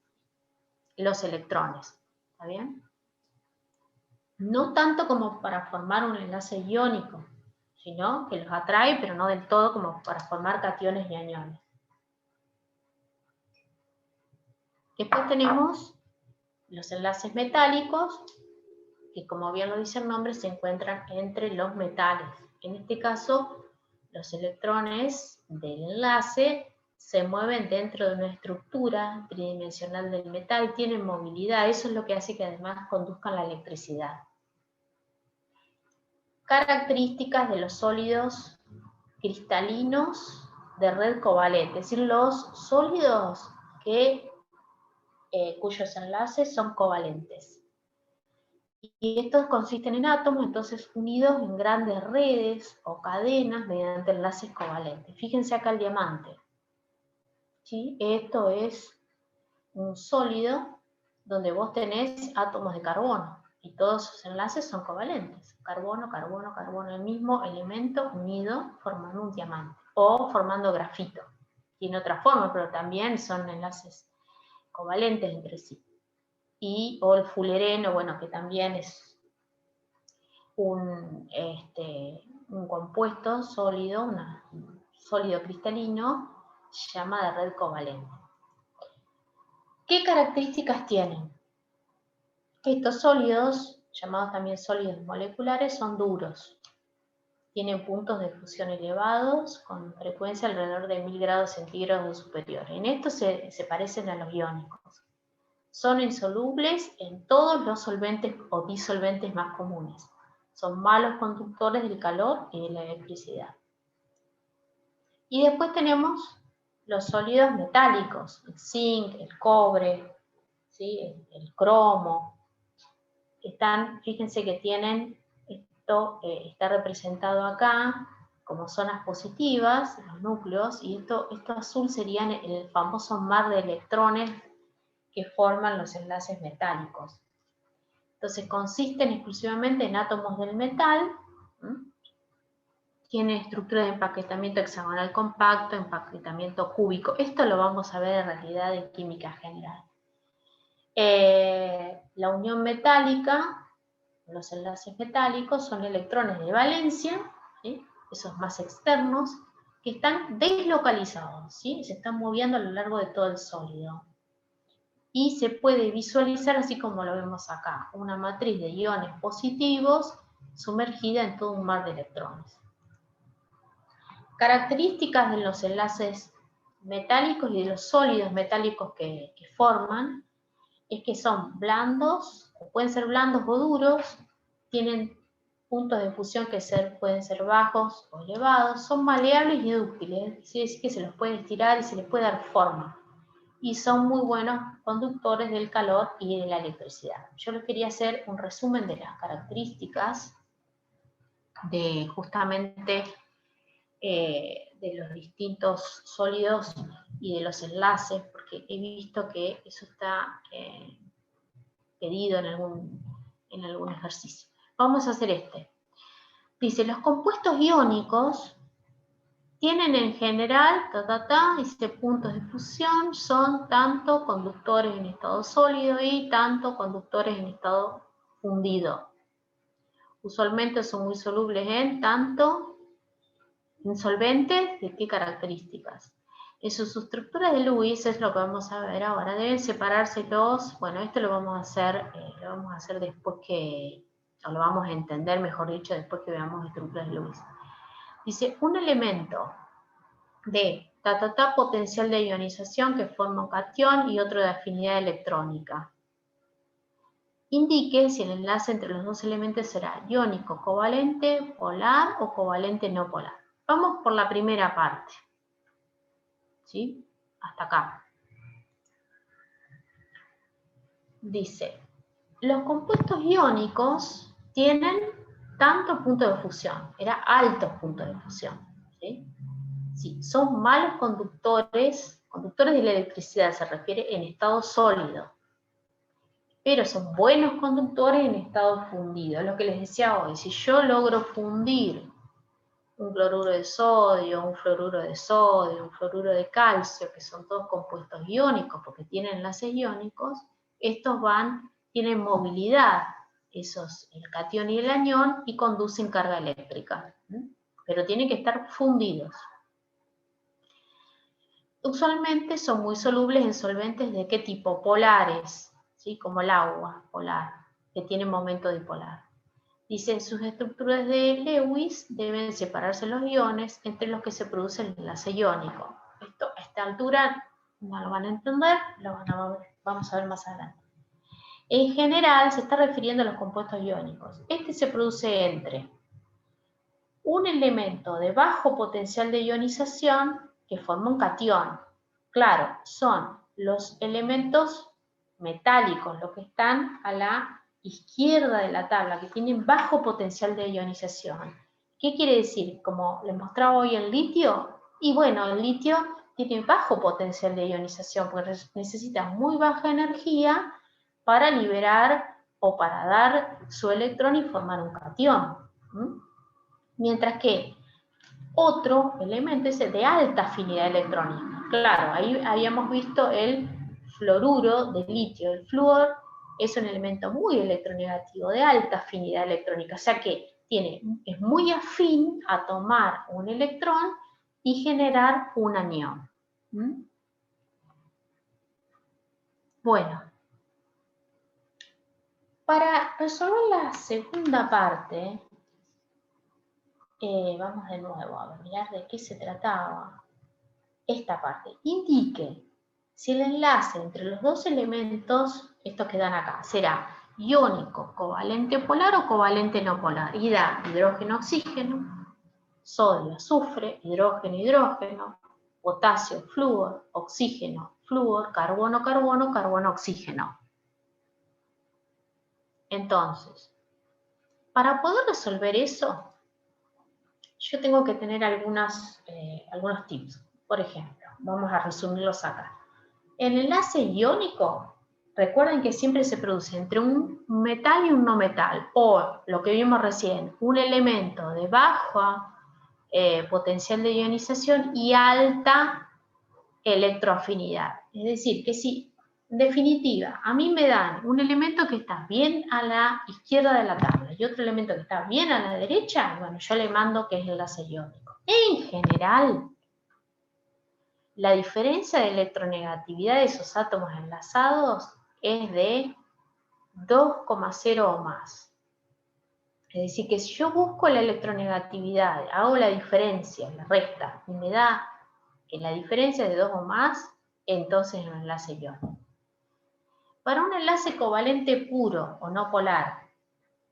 S1: los electrones. ¿Está bien? No tanto como para formar un enlace iónico, sino que los atrae, pero no del todo como para formar cationes y aniones. Después tenemos los enlaces metálicos, que como bien lo dice el nombre, se encuentran entre los metales. En este caso, los electrones del enlace se mueven dentro de una estructura tridimensional del metal, tienen movilidad, eso es lo que hace que además conduzcan la electricidad. Características de los sólidos cristalinos de red covalente, es decir, los sólidos cuyos enlaces son covalentes. Y estos consisten en átomos, entonces unidos en grandes redes o cadenas mediante enlaces covalentes. Fíjense acá el diamante. ¿Sí? Esto es un sólido donde vos tenés átomos de carbono y todos sus enlaces son covalentes. Carbono, carbono, carbono, el mismo elemento unido formando un diamante o formando grafito. Tiene otra forma, pero también son enlaces covalentes entre sí. O el fulereno, bueno, que también es un compuesto sólido, un sólido cristalino, se llama de red covalente. ¿Qué características tienen? Estos sólidos, llamados también sólidos moleculares, son duros. Tienen puntos de fusión elevados, con frecuencia alrededor de 1000 grados centígrados o superior. En esto se parecen a los iónicos. Son insolubles en todos los solventes o disolventes más comunes. Son malos conductores del calor y de la electricidad. Y después tenemos los sólidos metálicos, el zinc, el cobre, ¿sí? el cromo. Fíjense que tienen, esto está representado acá como zonas positivas, los núcleos, y esto azul serían el famoso mar de electrones que forman los enlaces metálicos. Entonces consisten exclusivamente en átomos del metal, tiene estructura de empaquetamiento hexagonal compacto, empaquetamiento cúbico. Esto lo vamos a ver en realidad en química general. La unión metálica, los enlaces metálicos, son electrones de valencia, ¿sí? Esos más externos, que están deslocalizados, ¿sí? Se están moviendo a lo largo de todo el sólido. Y se puede visualizar así como lo vemos acá, una matriz de iones positivos sumergida en todo un mar de electrones. Características de los enlaces metálicos y de los sólidos metálicos que forman es que son blandos, o pueden ser blandos o duros, tienen puntos de fusión que pueden ser bajos o elevados, son maleables y dúctiles, es decir, que se los puede estirar y se les puede dar forma. Y son muy buenos conductores del calor y de la electricidad. Yo les quería hacer un resumen de las características de justamente de los distintos sólidos y de los enlaces, porque he visto que eso está pedido en algún ejercicio. Vamos a hacer este. Dice, los compuestos iónicos tienen en general, dice, puntos de fusión, son tanto conductores en estado sólido y tanto conductores en estado fundido. Usualmente son muy solubles en tanto insolventes, ¿de qué características? En sus estructuras de Lewis, es lo que vamos a ver ahora, deben separarse bueno, esto lo vamos a hacer después o lo vamos a entender, mejor dicho, después que veamos estructuras de Lewis. Dice, un elemento de potencial de ionización que forma un cation y otro de afinidad electrónica. Indique si el enlace entre los dos elementos será iónico, covalente, polar o covalente no polar. Vamos por la primera parte. ¿sí? Hasta acá. Dice, los compuestos iónicos tienen tantos puntos de fusión, era altos puntos de fusión, ¿sí? Sí, son malos conductores de la electricidad, se refiere en estado sólido, pero son buenos conductores en estado fundido. Es lo que les decía hoy, si yo logro fundir un cloruro de sodio, un fluoruro de sodio, un fluoruro de calcio, que son todos compuestos iónicos porque tienen enlaces iónicos, estos tienen movilidad, el catión y el anión, y conducen carga eléctrica, pero tienen que estar fundidos. Usualmente son muy solubles en solventes ¿de qué tipo? Polares, ¿sí? Como el agua polar, que tiene momento dipolar. Dice, sus estructuras de Lewis deben separarse los iones entre los que se produce el enlace iónico. Esto a esta altura no lo van a entender, vamos a ver más adelante. En general se está refiriendo a los compuestos iónicos. Este se produce entre un elemento de bajo potencial de ionización que forma un catión. Claro, son los elementos metálicos, los que están a la izquierda de la tabla, que tienen bajo potencial de ionización. ¿Qué quiere decir? Como les mostraba hoy el litio, y bueno, el litio tiene bajo potencial de ionización, porque necesita muy baja energía para liberar o para dar su electrón y formar un catión. Mientras que otro elemento es el de alta afinidad electrónica. Claro, ahí habíamos visto el fluoruro de litio. El flúor es un elemento muy electronegativo, de alta afinidad electrónica, o sea que es muy afín a tomar un electrón y generar un anión. Bueno, para resolver la segunda parte, vamos de nuevo a mirar de qué se trataba. Esta parte, indique si el enlace entre los dos elementos, estos que dan acá, será iónico, covalente polar o covalente no polar, y da hidrógeno-oxígeno, sodio, azufre, hidrógeno-hidrógeno, potasio, flúor, oxígeno, flúor, carbono-carbono, carbono-oxígeno. Entonces, para poder resolver eso, yo tengo que tener algunos tips. Por ejemplo, vamos a resumirlos acá. El enlace iónico, recuerden que siempre se produce entre un metal y un no metal, o lo que vimos recién, un elemento de baja potencial de ionización y alta electroafinidad. Es decir, que si, en definitiva, a mí me dan un elemento que está bien a la izquierda de la tabla y otro elemento que está bien a la derecha, bueno, yo le mando que es el enlace iónico. En general, la diferencia de electronegatividad de esos átomos enlazados es de 2,0 o más. Es decir, que si yo busco la electronegatividad, hago la diferencia, la resta, y me da que la diferencia es de 2 o más, entonces es un enlace iónico. Para un enlace covalente puro o no polar,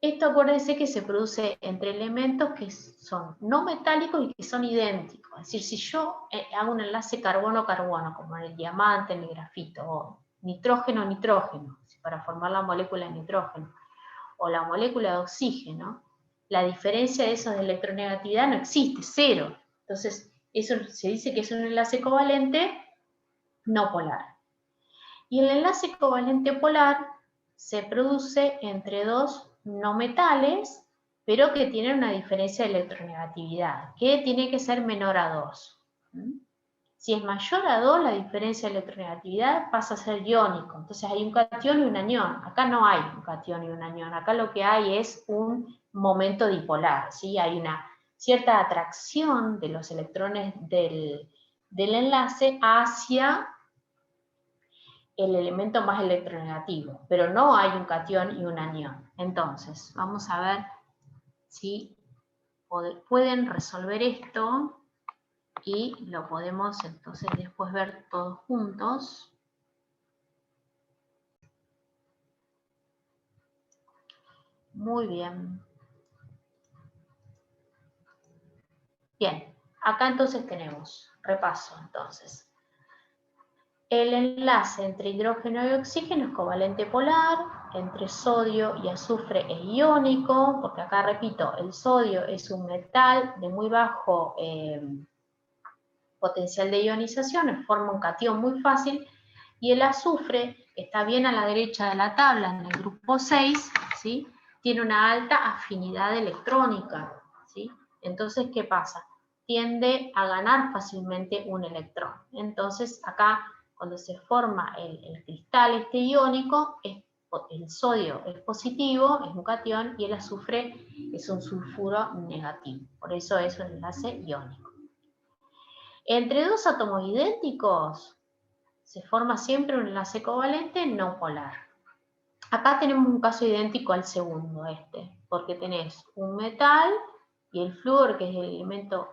S1: esto acuérdense que se produce entre elementos que son no metálicos y que son idénticos. Es decir, si yo hago un enlace carbono-carbono, como en el diamante, en el grafito, o nitrógeno-nitrógeno, para formar la molécula de nitrógeno, o la molécula de oxígeno, la diferencia de esos de electronegatividad no existe, cero. Entonces, eso se dice que es un enlace covalente no polar. Y el enlace covalente polar se produce entre dos no metales, pero que tienen una diferencia de electronegatividad, que tiene que ser menor a 2. Si es mayor a 2, la diferencia de electronegatividad pasa a ser iónico. Entonces hay un catión y un anión. Acá no hay un catión y un anión. Acá lo que hay es un momento dipolar, ¿sí? Hay una cierta atracción de los electrones del enlace hacia el elemento más electronegativo, pero no hay un catión y un anión. Entonces, vamos a ver si pueden resolver esto y lo podemos entonces después ver todos juntos. Muy bien. Bien, acá entonces tenemos, repaso entonces. El enlace entre hidrógeno y oxígeno es covalente polar, entre sodio y azufre es iónico, porque acá repito, el sodio es un metal de muy bajo potencial de ionización, forma un catión muy fácil, y el azufre, que está bien a la derecha de la tabla, en el grupo 6, ¿sí? Tiene una alta afinidad electrónica, ¿sí? Entonces, ¿qué pasa? Tiende a ganar fácilmente un electrón. Entonces, acá, cuando se forma el cristal este iónico, el sodio es positivo, es un catión, y el azufre es un sulfuro negativo. Por eso es un enlace iónico. Entre dos átomos idénticos, se forma siempre un enlace covalente no polar. Acá tenemos un caso idéntico al segundo, porque tenés un metal y el flúor, que es el elemento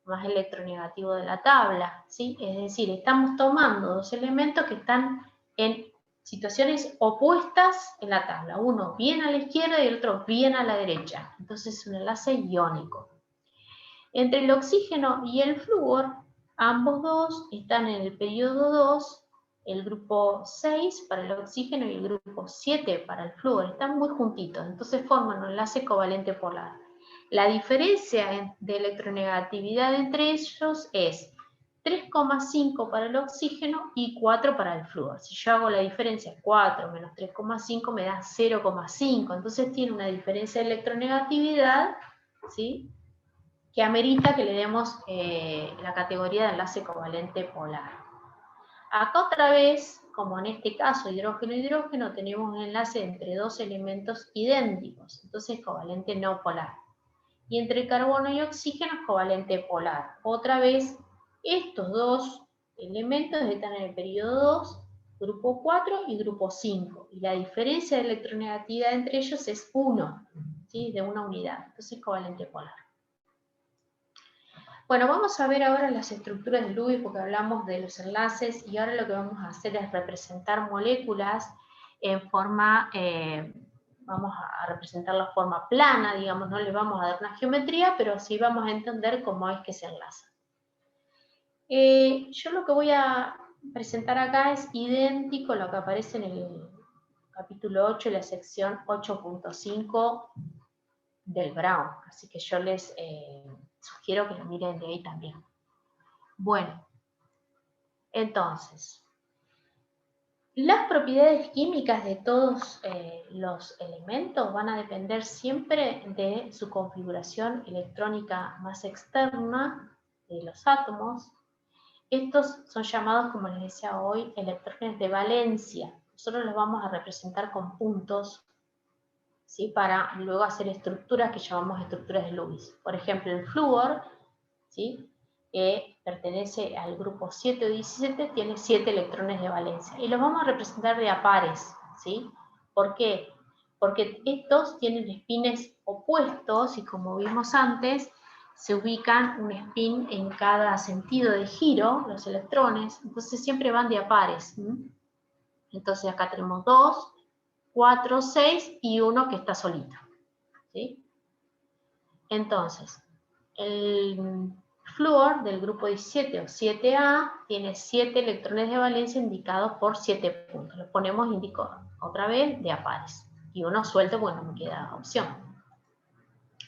S1: más electronegativo de la tabla, ¿sí? Es decir, estamos tomando dos elementos que están en situaciones opuestas en la tabla, uno bien a la izquierda y el otro bien a la derecha, entonces es un enlace iónico. Entre el oxígeno y el flúor, ambos dos están en el periodo 2, el grupo 6 para el oxígeno y el grupo 7 para el flúor, están muy juntitos, entonces forman un enlace covalente polar. La diferencia de electronegatividad entre ellos es 3,5 para el oxígeno y 4 para el flúor. Si yo hago la diferencia 4 menos 3,5 me da 0,5, entonces tiene una diferencia de electronegatividad, ¿sí?, que amerita que le demos la categoría de enlace covalente polar. Acá otra vez, como en este caso hidrógeno-hidrógeno, tenemos un enlace entre dos elementos idénticos, entonces covalente no polar. Y entre carbono y oxígeno es covalente polar. Otra vez, estos dos elementos están en el periodo 2, grupo 4 y grupo 5. Y la diferencia de electronegatividad entre ellos es 1, ¿sí?, de una unidad, entonces covalente polar. Bueno, vamos a ver ahora las estructuras de Lewis porque hablamos de los enlaces y ahora lo que vamos a hacer es representar moléculas en forma, vamos a representar la forma plana, digamos, no le vamos a dar una geometría, pero sí vamos a entender cómo es que se enlazan. Yo lo que voy a presentar acá es idéntico a lo que aparece en el capítulo 8 y la sección 8.5 del Brown, así que yo les sugiero que lo miren de ahí también. Bueno, entonces, las propiedades químicas de todos los elementos van a depender siempre de su configuración electrónica más externa de los átomos. Estos son llamados, como les decía hoy, electrones de valencia. Nosotros los vamos a representar con puntos, ¿sí?, para luego hacer estructuras que llamamos estructuras de Lewis. Por ejemplo, el flúor, ¿sí?, que pertenece al grupo 7 o 17, tiene 7 electrones de valencia. Y los vamos a representar de a pares, ¿sí? ¿Por qué? Porque estos tienen espines opuestos y como vimos antes, se ubican un spin en cada sentido de giro, los electrones, entonces siempre van de a pares. Entonces acá tenemos 2, 4, 6 y uno que está solito, ¿sí? Entonces, el flúor del grupo 17 o 7A tiene 7 electrones de valencia indicados por 7 puntos. Los ponemos indicado otra vez de a pares. Y uno suelto, bueno, me queda opción.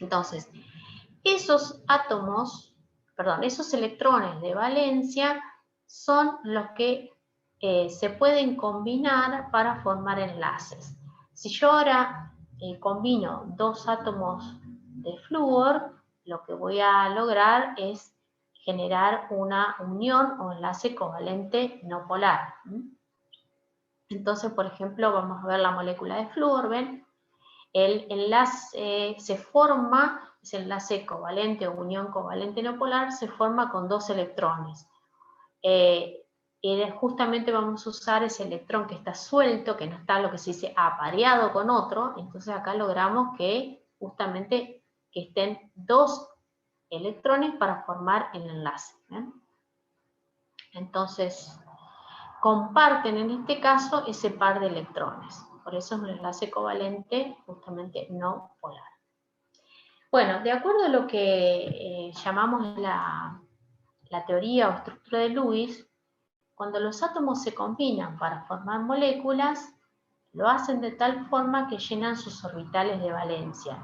S1: Entonces, esos átomos, perdón, esos electrones de valencia son los que se pueden combinar para formar enlaces. Si yo ahora combino dos átomos de flúor, lo que voy a lograr es generar una unión o enlace covalente no polar. Entonces, por ejemplo, vamos a ver la molécula de flúor, ¿ven? El enlace se forma, ese enlace covalente o unión covalente no polar, se forma con dos electrones. Y justamente vamos a usar ese electrón que está suelto, que no está lo que se dice apareado con otro, entonces acá logramos que justamente que estén dos electrones para formar el enlace. ¿Ven? Entonces, comparten en este caso ese par de electrones. Por eso es un enlace covalente justamente no polar. Bueno, de acuerdo a lo que llamamos la teoría o estructura de Lewis, cuando los átomos se combinan para formar moléculas, lo hacen de tal forma que llenan sus orbitales de valencia.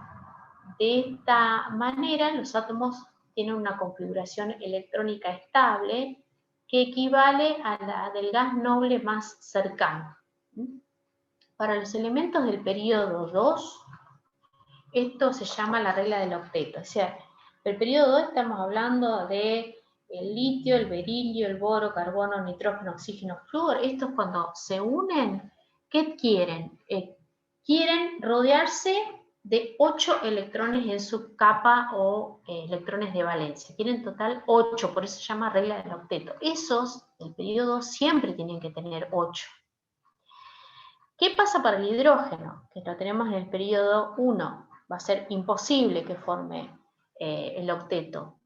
S1: De esta manera, los átomos tienen una configuración electrónica estable que equivale a la del gas noble más cercano. Para los elementos del periodo 2, esto se llama la regla del octeto. O sea, el periodo 2 estamos hablando de el litio, el berilio, el boro, carbono, nitrógeno, oxígeno, flúor. Estos cuando se unen, ¿qué quieren? Quieren rodearse de 8 electrones en su capa o electrones de valencia. Tienen en total 8, por eso se llama regla del octeto. Esos, el periodo 2, siempre tienen que tener 8. ¿Qué pasa para el hidrógeno? Que lo tenemos en el periodo 1. Va a ser imposible que forme el octeto,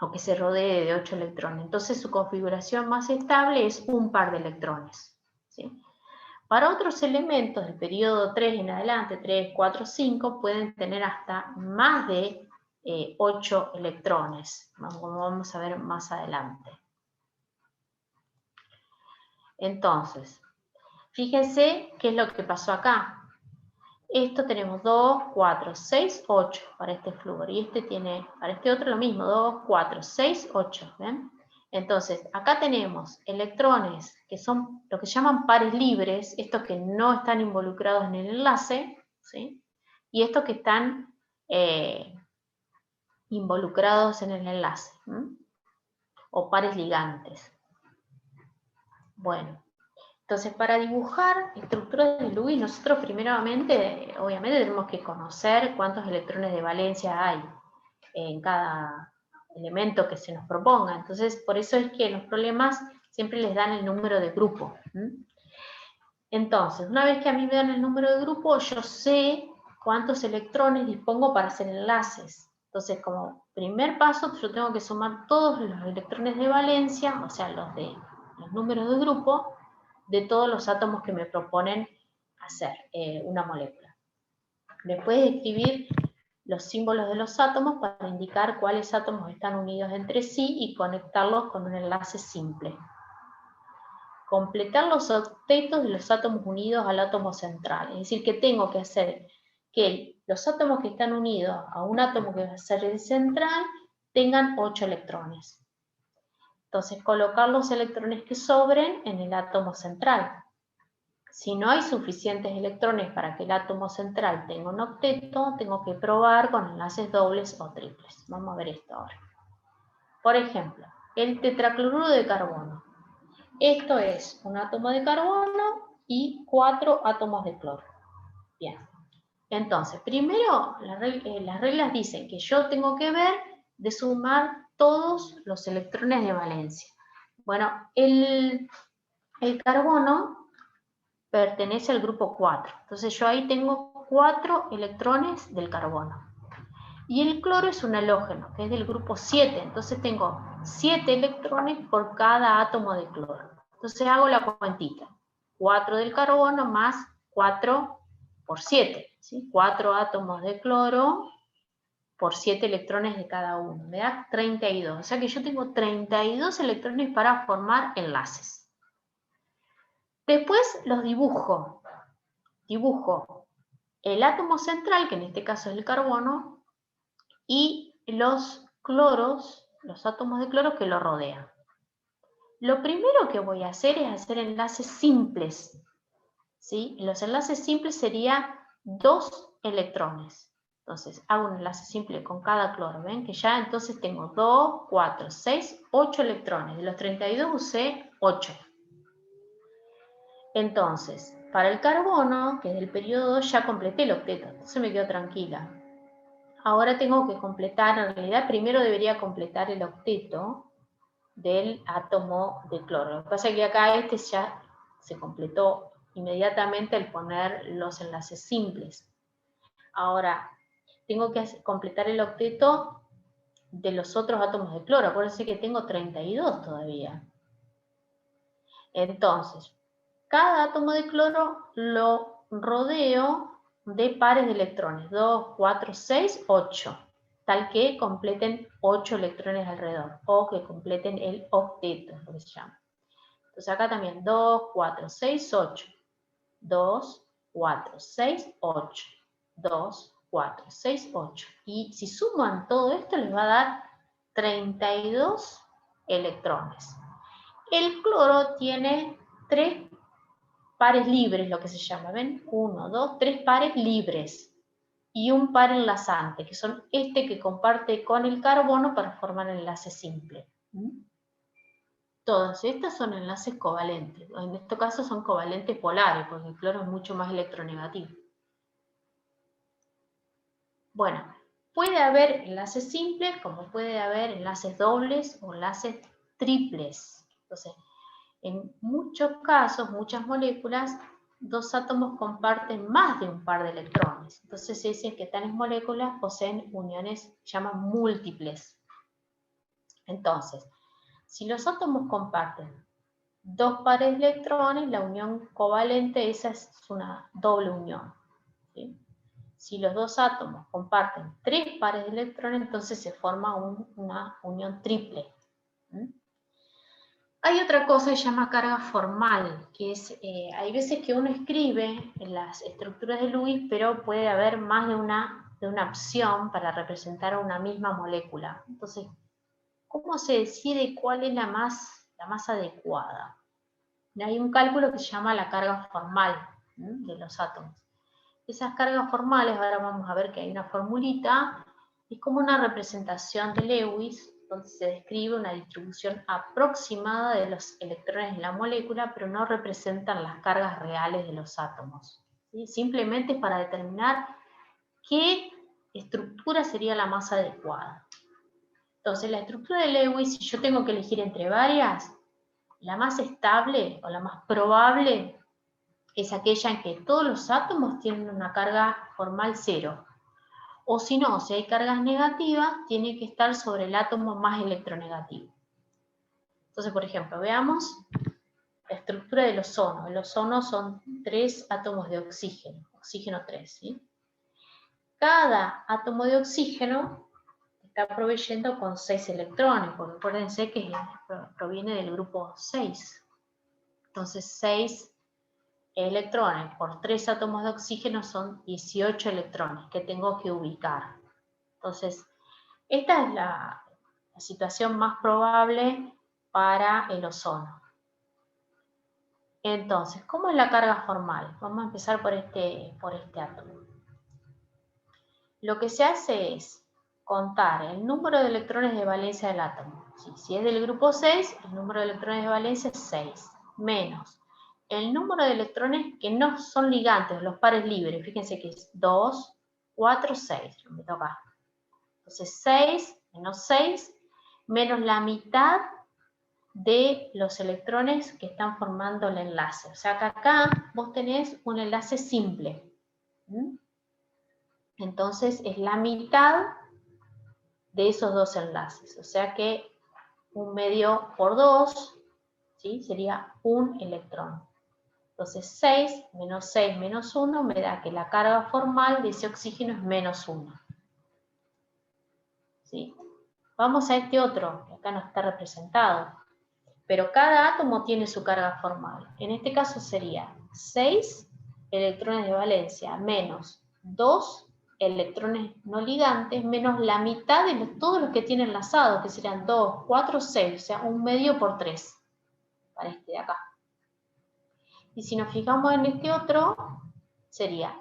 S1: o que se rodee de 8 electrones. Entonces su configuración más estable es un par de electrones, ¿sí? Para otros elementos del periodo 3 en adelante, 3, 4, 5, pueden tener hasta más de 8 electrones, como vamos a ver más adelante. Entonces, fíjense qué es lo que pasó acá. Esto tenemos 2, 4, 6, 8 para este flúor. Y este tiene, para este otro lo mismo, 2, 4, 6, 8. ¿Ven? Entonces, acá tenemos electrones que son lo que llaman pares libres, estos que no están involucrados en el enlace, ¿sí? Y estos que están involucrados en el enlace, ¿sí? O pares ligantes. Bueno. Entonces, para dibujar estructuras de Lewis, nosotros primeramente, obviamente, tenemos que conocer cuántos electrones de valencia hay en cada elemento que se nos proponga. Entonces, por eso es que en los problemas siempre les dan el número de grupo. Entonces, una vez que a mí me dan el número de grupo, yo sé cuántos electrones dispongo para hacer enlaces. Entonces, como primer paso, yo tengo que sumar todos los electrones de valencia, o sea, los números de grupo, de todos los átomos que me proponen hacer una molécula. Después de escribir los símbolos de los átomos para indicar cuáles átomos están unidos entre sí y conectarlos con un enlace simple. Completar los octetos de los átomos unidos al átomo central. Es decir, que tengo que hacer que los átomos que están unidos a un átomo que va a ser el central tengan 8 electrones. Entonces, colocar los electrones que sobren en el átomo central. Si no hay suficientes electrones para que el átomo central tenga un octeto, tengo que probar con enlaces dobles o triples. Vamos a ver esto ahora. Por ejemplo, el tetracloruro de carbono. Esto es un átomo de carbono y 4 átomos de cloro. Bien. Entonces, primero, las reglas dicen que yo tengo que ver de sumar todos los electrones de valencia. Bueno, el carbono pertenece al grupo 4. Entonces yo ahí tengo 4 electrones del carbono. Y el cloro es un halógeno, que es del grupo 7. Entonces tengo 7 electrones por cada átomo de cloro. Entonces hago la cuentita. 4 del carbono más 4 por 7. ¿Sí? 4 átomos de cloro por 7 electrones de cada uno. Me da 32. O sea que yo tengo 32 electrones para formar enlaces. Después los dibujo. Dibujo el átomo central, que en este caso es el carbono, y los cloros, los átomos de cloro que lo rodean. Lo primero que voy a hacer es hacer enlaces simples. ¿Sí? Los enlaces simples serían 2 electrones. Entonces, hago un enlace simple con cada cloro. ¿Ven? Que ya entonces tengo 2, 4, 6, 8 electrones. De los 32 usé 8. Entonces, para el carbono, que es del periodo 2, ya completé el octeto, entonces me quedo tranquila. Ahora tengo que completar, en realidad primero debería completar el octeto del átomo de cloro. Lo que pasa es que acá este ya se completó inmediatamente al poner los enlaces simples. Ahora, tengo que completar el octeto de los otros átomos de cloro. Acuérdense que tengo 32 todavía. Entonces, cada átomo de cloro lo rodeo de pares de electrones, 2, 4, 6, 8, tal que completen 8 electrones alrededor, o que completen el octeto, lo que se llama. Entonces acá también 2, 4, 6, 8. 2, 4, 6, 8. 2, 4, 6, 8. Y si suman todo esto les va a dar 32 electrones. El cloro tiene 3 pares libres, lo que se llama, ¿ven? 1, 2, 3 pares libres. Y un par enlazante, que son este que comparte con el carbono para formar el enlace simple. Todas estas son enlaces covalentes. En este caso son covalentes polares, porque el cloro es mucho más electronegativo. Bueno, puede haber enlaces simples, como puede haber enlaces dobles o enlaces triples. Entonces, en muchos casos, muchas moléculas, dos átomos comparten más de un par de electrones. Entonces se dice que tales moléculas poseen uniones, llaman múltiples. Entonces, si los átomos comparten 2 pares de electrones, la unión covalente esa es una doble unión, ¿sí? Si los dos átomos comparten 3 pares de electrones, entonces se forma una unión triple. Hay otra cosa que se llama carga formal, que es, hay veces que uno escribe en las estructuras de Lewis, pero puede haber más de una opción para representar a una misma molécula. Entonces, ¿cómo se decide cuál es la más adecuada? Hay un cálculo que se llama la carga formal de los átomos. Esas cargas formales, ahora vamos a ver que hay una formulita, es como una representación de Lewis, donde se describe una distribución aproximada de los electrones en la molécula, pero no representan las cargas reales de los átomos. ¿Sí? Simplemente es para determinar qué estructura sería la más adecuada. Entonces, la estructura de Lewis, si yo tengo que elegir entre varias, la más estable o la más probable es aquella en que todos los átomos tienen una carga formal 0. O si no, si hay cargas negativas, tiene que estar sobre el átomo más electronegativo. Entonces, por ejemplo, veamos la estructura del ozono. El ozono son 3 átomos de oxígeno, oxígeno 3, ¿sí? Cada átomo de oxígeno está proveyendo con 6 electrones, porque acuérdense que proviene del grupo 6. Entonces, 6 electrones por 3 átomos de oxígeno son 18 electrones que tengo que ubicar. Entonces, esta es la situación más probable para el ozono. Entonces, ¿cómo es la carga formal? Vamos a empezar por este átomo. Lo que se hace es contar el número de electrones de valencia del átomo. Si es del grupo 6, el número de electrones de valencia es 6, menos el número de electrones que no son ligantes, los pares libres. Fíjense que es 2, 4, 6. Me toca. Entonces 6 menos 6 menos la mitad de los electrones que están formando el enlace. O sea que acá vos tenés un enlace simple. Entonces es la mitad de esos dos enlaces. O sea que 1 medio por 2, ¿sí? Sería un electrón. Entonces 6 menos 1 me da que la carga formal de ese oxígeno es menos 1. ¿Sí? Vamos a este otro, que acá no está representado. Pero cada átomo tiene su carga formal. En este caso sería 6 electrones de valencia menos 2 electrones no ligantes menos la mitad de todos los que tienen enlazados, que serían 2, 4, 6, o sea, 1 medio por 3, para este de acá. Y si nos fijamos en este otro, sería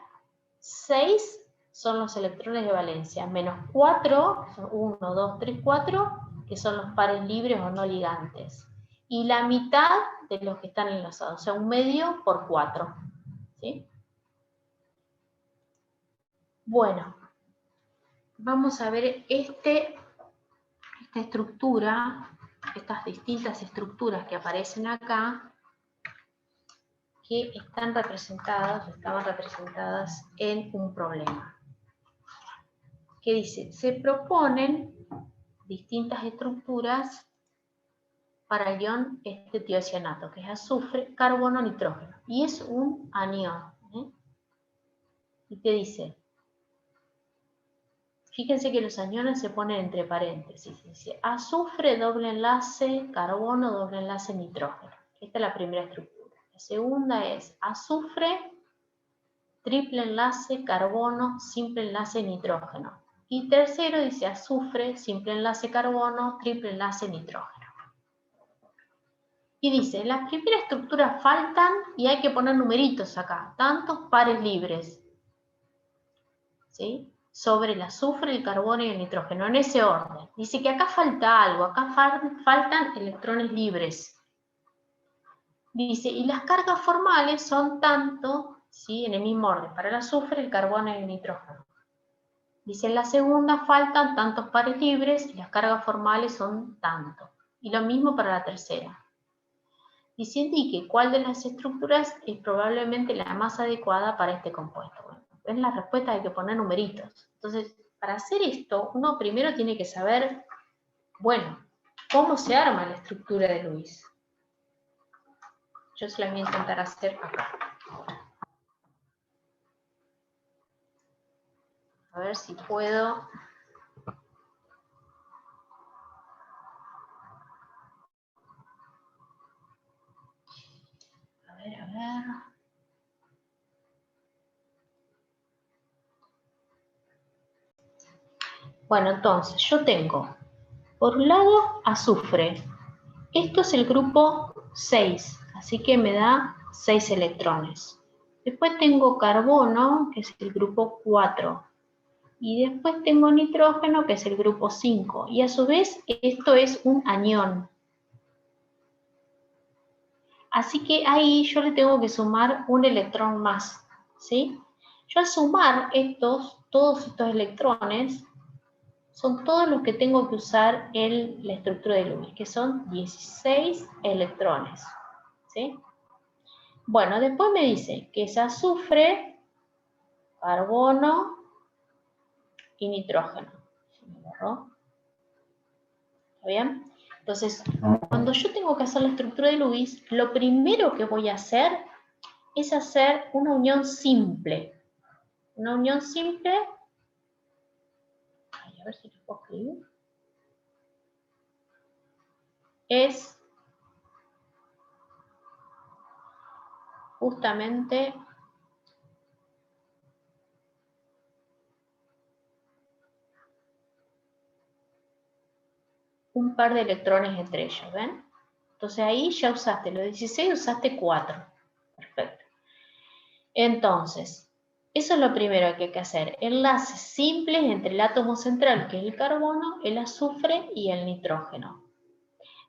S1: 6 son los electrones de valencia, menos 4, 1, 2, 3, 4, que son los pares libres o no ligantes. Y la mitad de los que están enlazados, o sea, 1 medio por 4. ¿Sí? Bueno, vamos a ver esta estructura, estas distintas estructuras que aparecen acá, que estaban representadas en un problema. Que dice, se proponen distintas estructuras para el ion tiocianato, que es azufre, carbono, nitrógeno. Y es un anión. ¿Y qué dice? Fíjense que los aniones se ponen entre paréntesis. Dice azufre, doble enlace, carbono, doble enlace, nitrógeno. Esta es la primera estructura. La segunda es azufre, triple enlace, carbono, simple enlace, nitrógeno. Y tercero dice azufre, simple enlace, carbono, triple enlace, nitrógeno. Y dice, las primeras estructuras faltan y hay que poner numeritos acá, tantos pares libres, ¿sí? Sobre el azufre, el carbono y el nitrógeno, en ese orden. Dice que acá falta algo, acá faltan electrones libres. Dice, y las cargas formales son tanto, ¿sí? En el mismo orden, para el azufre, el carbono y el nitrógeno. Dice, en la segunda faltan tantos pares libres y las cargas formales son tanto. Y lo mismo para la tercera. Y se indique cuál de las estructuras es probablemente la más adecuada para este compuesto. Bueno, en la respuesta hay que poner numeritos. Entonces, para hacer esto, uno primero tiene que saber, bueno, cómo se arma la estructura de Lewis. Yo se la voy a intentar hacer acá. A ver si puedo. A ver. Bueno, entonces, yo tengo, por un lado, azufre. Esto es el grupo 6, así que me da 6 electrones. Después tengo carbono, que es el grupo 4. Y después tengo nitrógeno, que es el grupo 5. Y a su vez, esto es un anión. Así que ahí yo le tengo que sumar un electrón más, ¿sí? Yo al sumar todos estos electrones, son todos los que tengo que usar en la estructura de Lewis, que son 16 electrones, ¿sí? Bueno, después me dice que es azufre, carbono y nitrógeno. ¿Se me borró? ¿Está bien? Entonces, cuando yo tengo que hacer la estructura de Lewis, lo primero que voy a hacer es hacer una unión simple. Una unión simple. Ay, a ver si lo puedo escribir. Es justamente un par de electrones entre ellos, ¿ven? Entonces ahí ya usaste los 16, usaste 4. Perfecto. Entonces, eso es lo primero que hay que hacer. Enlaces simples entre el átomo central, que es el carbono, el azufre y el nitrógeno.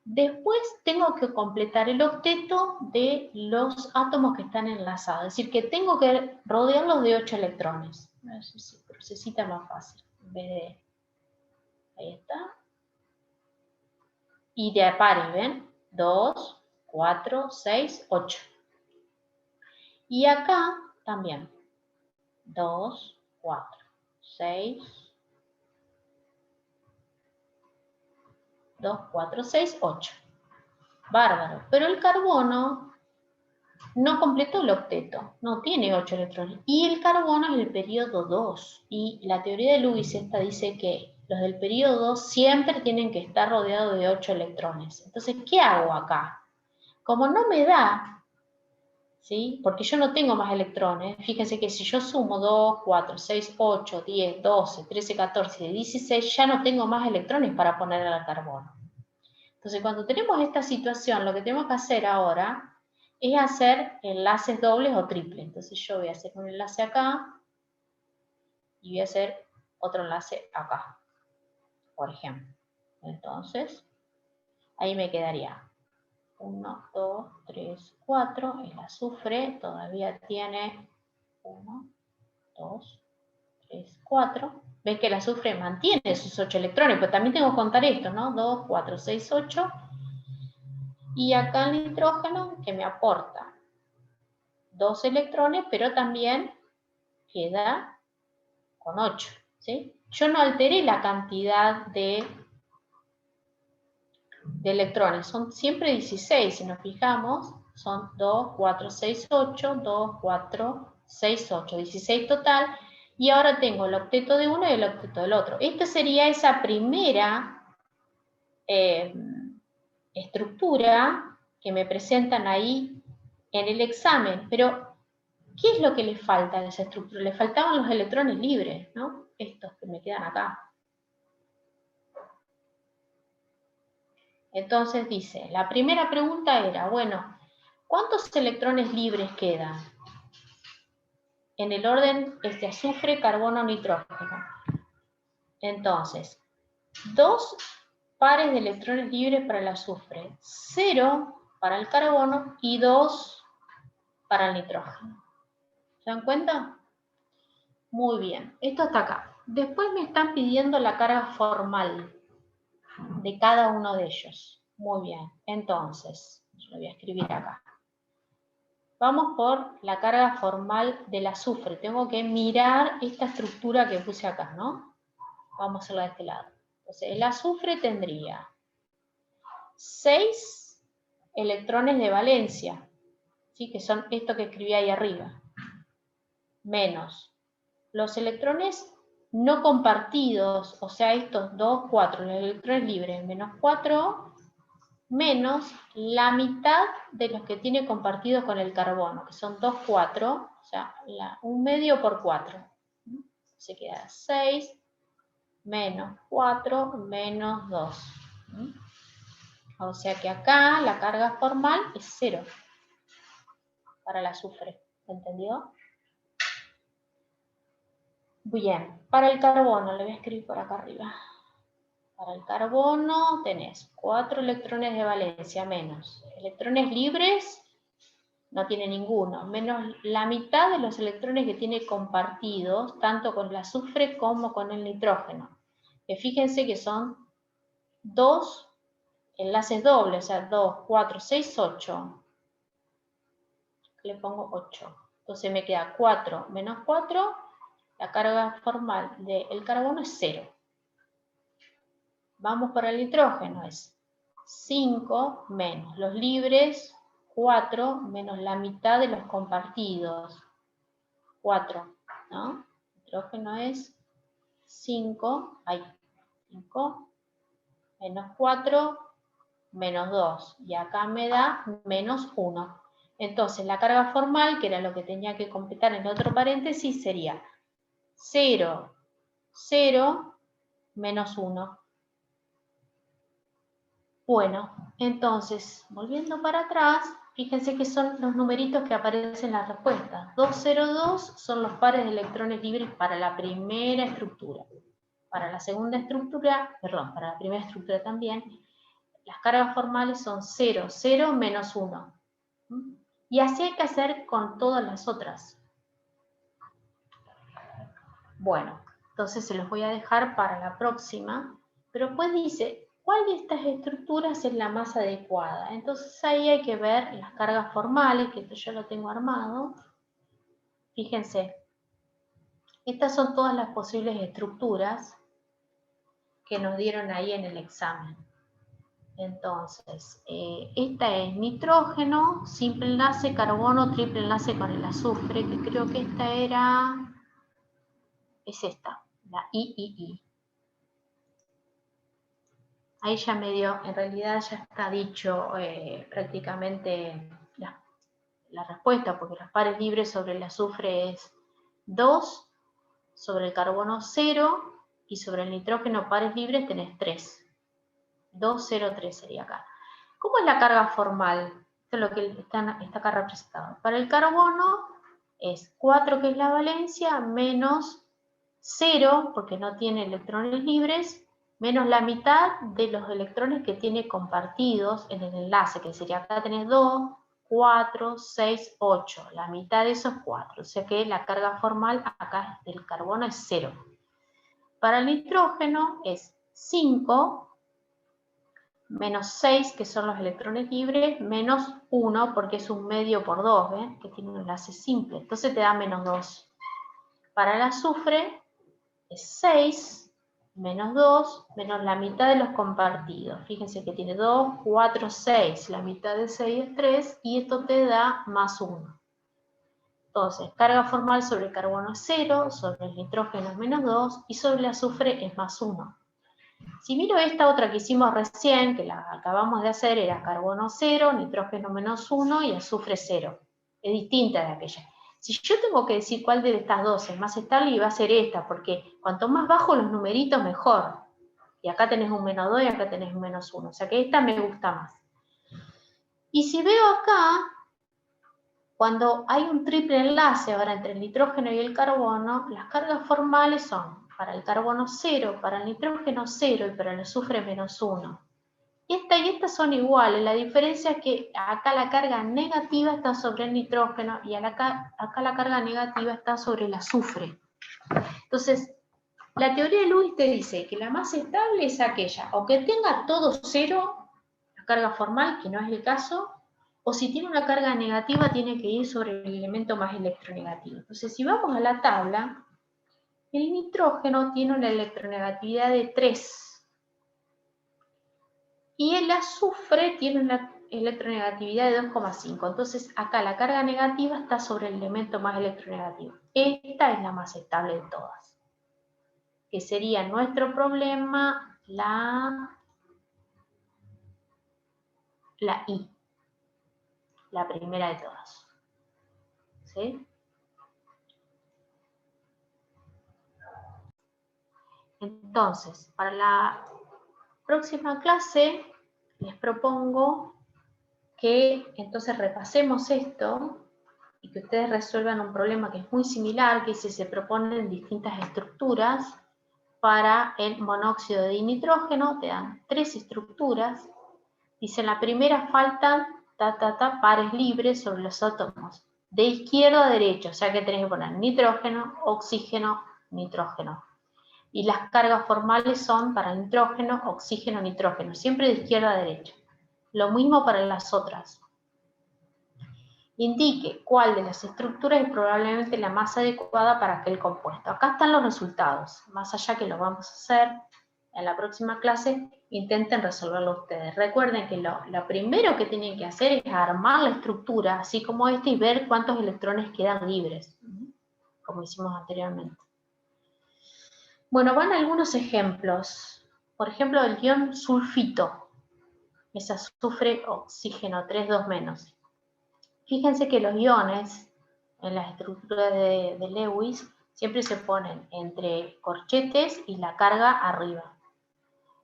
S1: Después tengo que completar el octeto de los átomos que están enlazados. Es decir, que tengo que rodearlos de 8 electrones. A ver si se procesita más fácil. En vez de... Ahí está. Y de a pares, ¿ven? 2, 4, 6, 8. Y acá también. 2, 4, 6, 2, 4, 6, 8. Bárbaro. Pero el carbono no completó el octeto. No tiene 8 electrones. Y el carbono es el periodo 2. Y la teoría de Lewis esta dice que los del periodo 2 siempre tienen que estar rodeados de 8 electrones. Entonces, ¿qué hago acá? Como no me da, ¿sí? Porque yo no tengo más electrones. Fíjense que si yo sumo 2, 4, 6, 8, 10, 12, 13, 14, 16, ya no tengo más electrones para poner al carbono. Entonces, cuando tenemos esta situación, lo que tenemos que hacer ahora es hacer enlaces dobles o triples. Entonces, yo voy a hacer un enlace acá y voy a hacer otro enlace acá, por ejemplo. Entonces, ahí me quedaría 1, 2, 3, 4. El azufre todavía tiene 1, 2, 3, 4. Ves que el azufre mantiene sus 8 electrones, pero también tengo que contar esto, ¿no? 2, 4, 6, 8. Y acá el nitrógeno que me aporta 2 electrones, pero también queda con 8, ¿sí? Yo no alteré la cantidad de electrones, son siempre 16, si nos fijamos, son 2, 4, 6, 8, 2, 4, 6, 8, 16 total, y ahora tengo el octeto de uno y el octeto del otro. Esta sería esa primera estructura que me presentan ahí en el examen, pero ¿qué es lo que le falta a esa estructura? Le faltaban los electrones libres, ¿no? Estos que me quedan acá. Entonces dice, la primera pregunta era, bueno, ¿cuántos electrones libres quedan? En el orden azufre, carbono, nitrógeno. Entonces, 2 pares de electrones libres para el azufre, 0 para el carbono y 2 para el nitrógeno. ¿Se dan cuenta? Muy bien, esto está acá. Después me están pidiendo la carga formal de cada uno de ellos. Muy bien, entonces, yo lo voy a escribir acá. Vamos por la carga formal del azufre. Tengo que mirar esta estructura que puse acá, ¿no? Vamos a hacerla de este lado. Entonces, el azufre tendría 6 electrones de valencia, ¿sí? Que son esto que escribí ahí arriba, menos los electrones no compartidos, o sea, estos 2, 4, los electrones libres, menos 4, menos la mitad de los que tiene compartidos con el carbono, que son 2, 4, o sea, un medio por 4. Se queda 6, menos 4, menos 2. O sea que acá la carga formal es 0 para el azufre. ¿Entendió? Bien, para el carbono, le voy a escribir por acá arriba. Para el carbono tenés 4 electrones de valencia menos. Electrones libres no tiene ninguno, menos la mitad de los electrones que tiene compartidos, tanto con el azufre como con el nitrógeno. Que fíjense que son 2 enlaces dobles, o sea, 2, 4, 6, 8. Le pongo 8. Entonces me queda 4 menos 4, la carga formal del carbono es 0. Vamos para el nitrógeno, es 5 menos los libres, 4 menos la mitad de los compartidos, 4, ¿no? El nitrógeno es 5, ahí, 5 menos 4 menos 2, y acá me da menos 1. Entonces la carga formal, que era lo que tenía que completar en el otro paréntesis, sería 0, 0, menos 1. Bueno, entonces, volviendo para atrás, fíjense que son los numeritos que aparecen en la respuesta. 202 son los pares de electrones libres para la primera estructura. Para la segunda estructura, perdón, para la primera estructura también, las cargas formales son 0, 0, menos 1. Y así hay que hacer con todas las otras. Bueno, entonces se los voy a dejar para la próxima, pero pues dice, ¿cuál de estas estructuras es la más adecuada? Entonces ahí hay que ver las cargas formales, que esto yo lo tengo armado. Fíjense, estas son todas las posibles estructuras que nos dieron ahí en el examen. Entonces, esta es nitrógeno, simple enlace, carbono, triple enlace con el azufre, que creo que esta es esta, la III. Ahí ya me dio, en realidad ya está dicho prácticamente la respuesta, porque los pares libres sobre el azufre es 2, sobre el carbono 0, y sobre el nitrógeno pares libres tenés 3. 2, 0, 3 sería acá. ¿Cómo es la carga formal? Esto es lo que está acá representado. Para el carbono es 4, que es la valencia, menos 0, porque no tiene electrones libres, menos la mitad de los electrones que tiene compartidos en el enlace, que sería acá tenés 2, 4, 6, 8. La mitad de esos 4. O sea que la carga formal acá del carbono es 0. Para el nitrógeno es 5, menos 6, que son los electrones libres, menos 1, porque es un medio por 2, ¿ven? Que tiene un enlace simple. Entonces te da menos 2. Para el azufre es 6, menos 2, menos la mitad de los compartidos. Fíjense que tiene 2, 4, 6. La mitad de 6 es 3, y esto te da más 1. Entonces, carga formal sobre el carbono es 0, sobre el nitrógeno es menos 2, y sobre el azufre es más 1. Si miro esta otra que hicimos recién, que la acabamos de hacer, era carbono 0, nitrógeno -1 y azufre 0. Es distinta de aquella. Si yo tengo que decir cuál de estas dos es más estable, va a ser esta, porque cuanto más bajo los numeritos, mejor. Y acá tenés un -2 y acá tenés un -1. O sea que esta me gusta más. Y si veo acá, cuando hay un triple enlace ahora entre el nitrógeno y el carbono, las cargas formales son para el carbono 0, para el nitrógeno 0 y para el azufre -1. Esta y esta son iguales, la diferencia es que acá la carga negativa está sobre el nitrógeno y acá la carga negativa está sobre el azufre. Entonces, la teoría de Lewis te dice que la más estable es aquella, o que tenga todo 0, la carga formal, que no es el caso, o si tiene una carga negativa, tiene que ir sobre el elemento más electronegativo. Entonces, si vamos a la tabla, el nitrógeno tiene una electronegatividad de 3. Y el azufre tiene una electronegatividad de 2,5. Entonces, acá la carga negativa está sobre el elemento más electronegativo. Esta es la más estable de todas. Que sería nuestro problema la I. La primera de todas. ¿Sí? Entonces, para la próxima clase les propongo que entonces repasemos esto y que ustedes resuelvan un problema que es muy similar, que se proponen distintas estructuras para el monóxido de nitrógeno. Te dan 3 estructuras. Dice, en la primera faltan pares libres sobre los átomos, de izquierda a derecha, o sea que tenés que poner nitrógeno, oxígeno, nitrógeno. Y las cargas formales son para nitrógeno, oxígeno, nitrógeno, siempre de izquierda a derecha. Lo mismo para las otras. Indique cuál de las estructuras es probablemente la más adecuada para aquel compuesto. Acá están los resultados. Más allá que lo vamos a hacer en la próxima clase, intenten resolverlo ustedes. Recuerden que lo primero que tienen que hacer es armar la estructura, así como esta, y ver cuántos electrones quedan libres, como hicimos anteriormente. Bueno, van algunos ejemplos. Por ejemplo, el ion sulfito, es azufre, oxígeno, 3,2-. Fíjense que los iones en las estructuras de Lewis siempre se ponen entre corchetes y la carga arriba.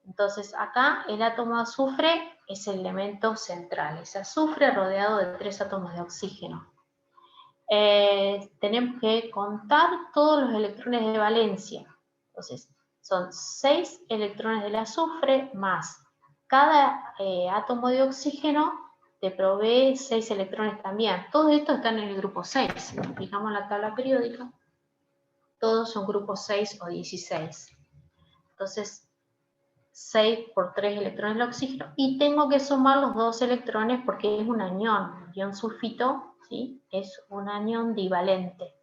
S1: Entonces acá el átomo de azufre es el elemento central, es azufre rodeado de 3 átomos de oxígeno. Tenemos que contar todos los electrones de valencia. Entonces son 6 electrones del azufre más cada átomo de oxígeno te provee 6 electrones también. Todos estos están en el grupo 6. Si nos fijamos en la tabla periódica, todos son grupos 6 o 16. Entonces, 6 por 3 electrones del oxígeno. Y tengo que sumar los 2 electrones porque es un anión. El ion sulfito, ¿sí?, es un anión divalente.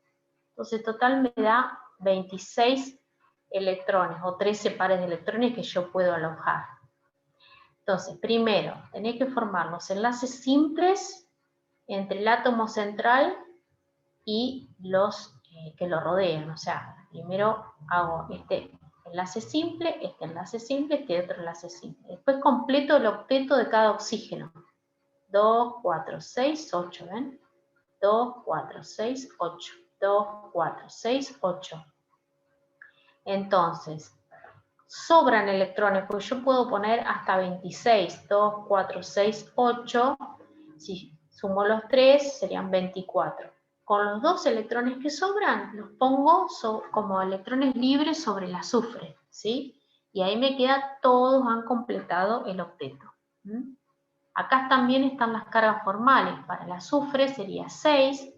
S1: Entonces, total me da 26 electrones o 13 pares de electrones que yo puedo alojar. Entonces, primero, tenés que formar los enlaces simples entre el átomo central y los que lo rodean. O sea, primero hago este enlace simple, este otro enlace simple. Después completo el octeto de cada oxígeno. 2, 4, 6, 8, ¿ven? 2, 4, 6, 8. 2, 4, 6, 8. Entonces, sobran electrones, porque yo puedo poner hasta 26, 2, 4, 6, 8, si sumo los 3 serían 24. Con los 2 electrones que sobran, los pongo como electrones libres sobre el azufre, ¿sí? Y ahí me queda, todos han completado el octeto. Acá también están las cargas formales. Para el azufre sería 6,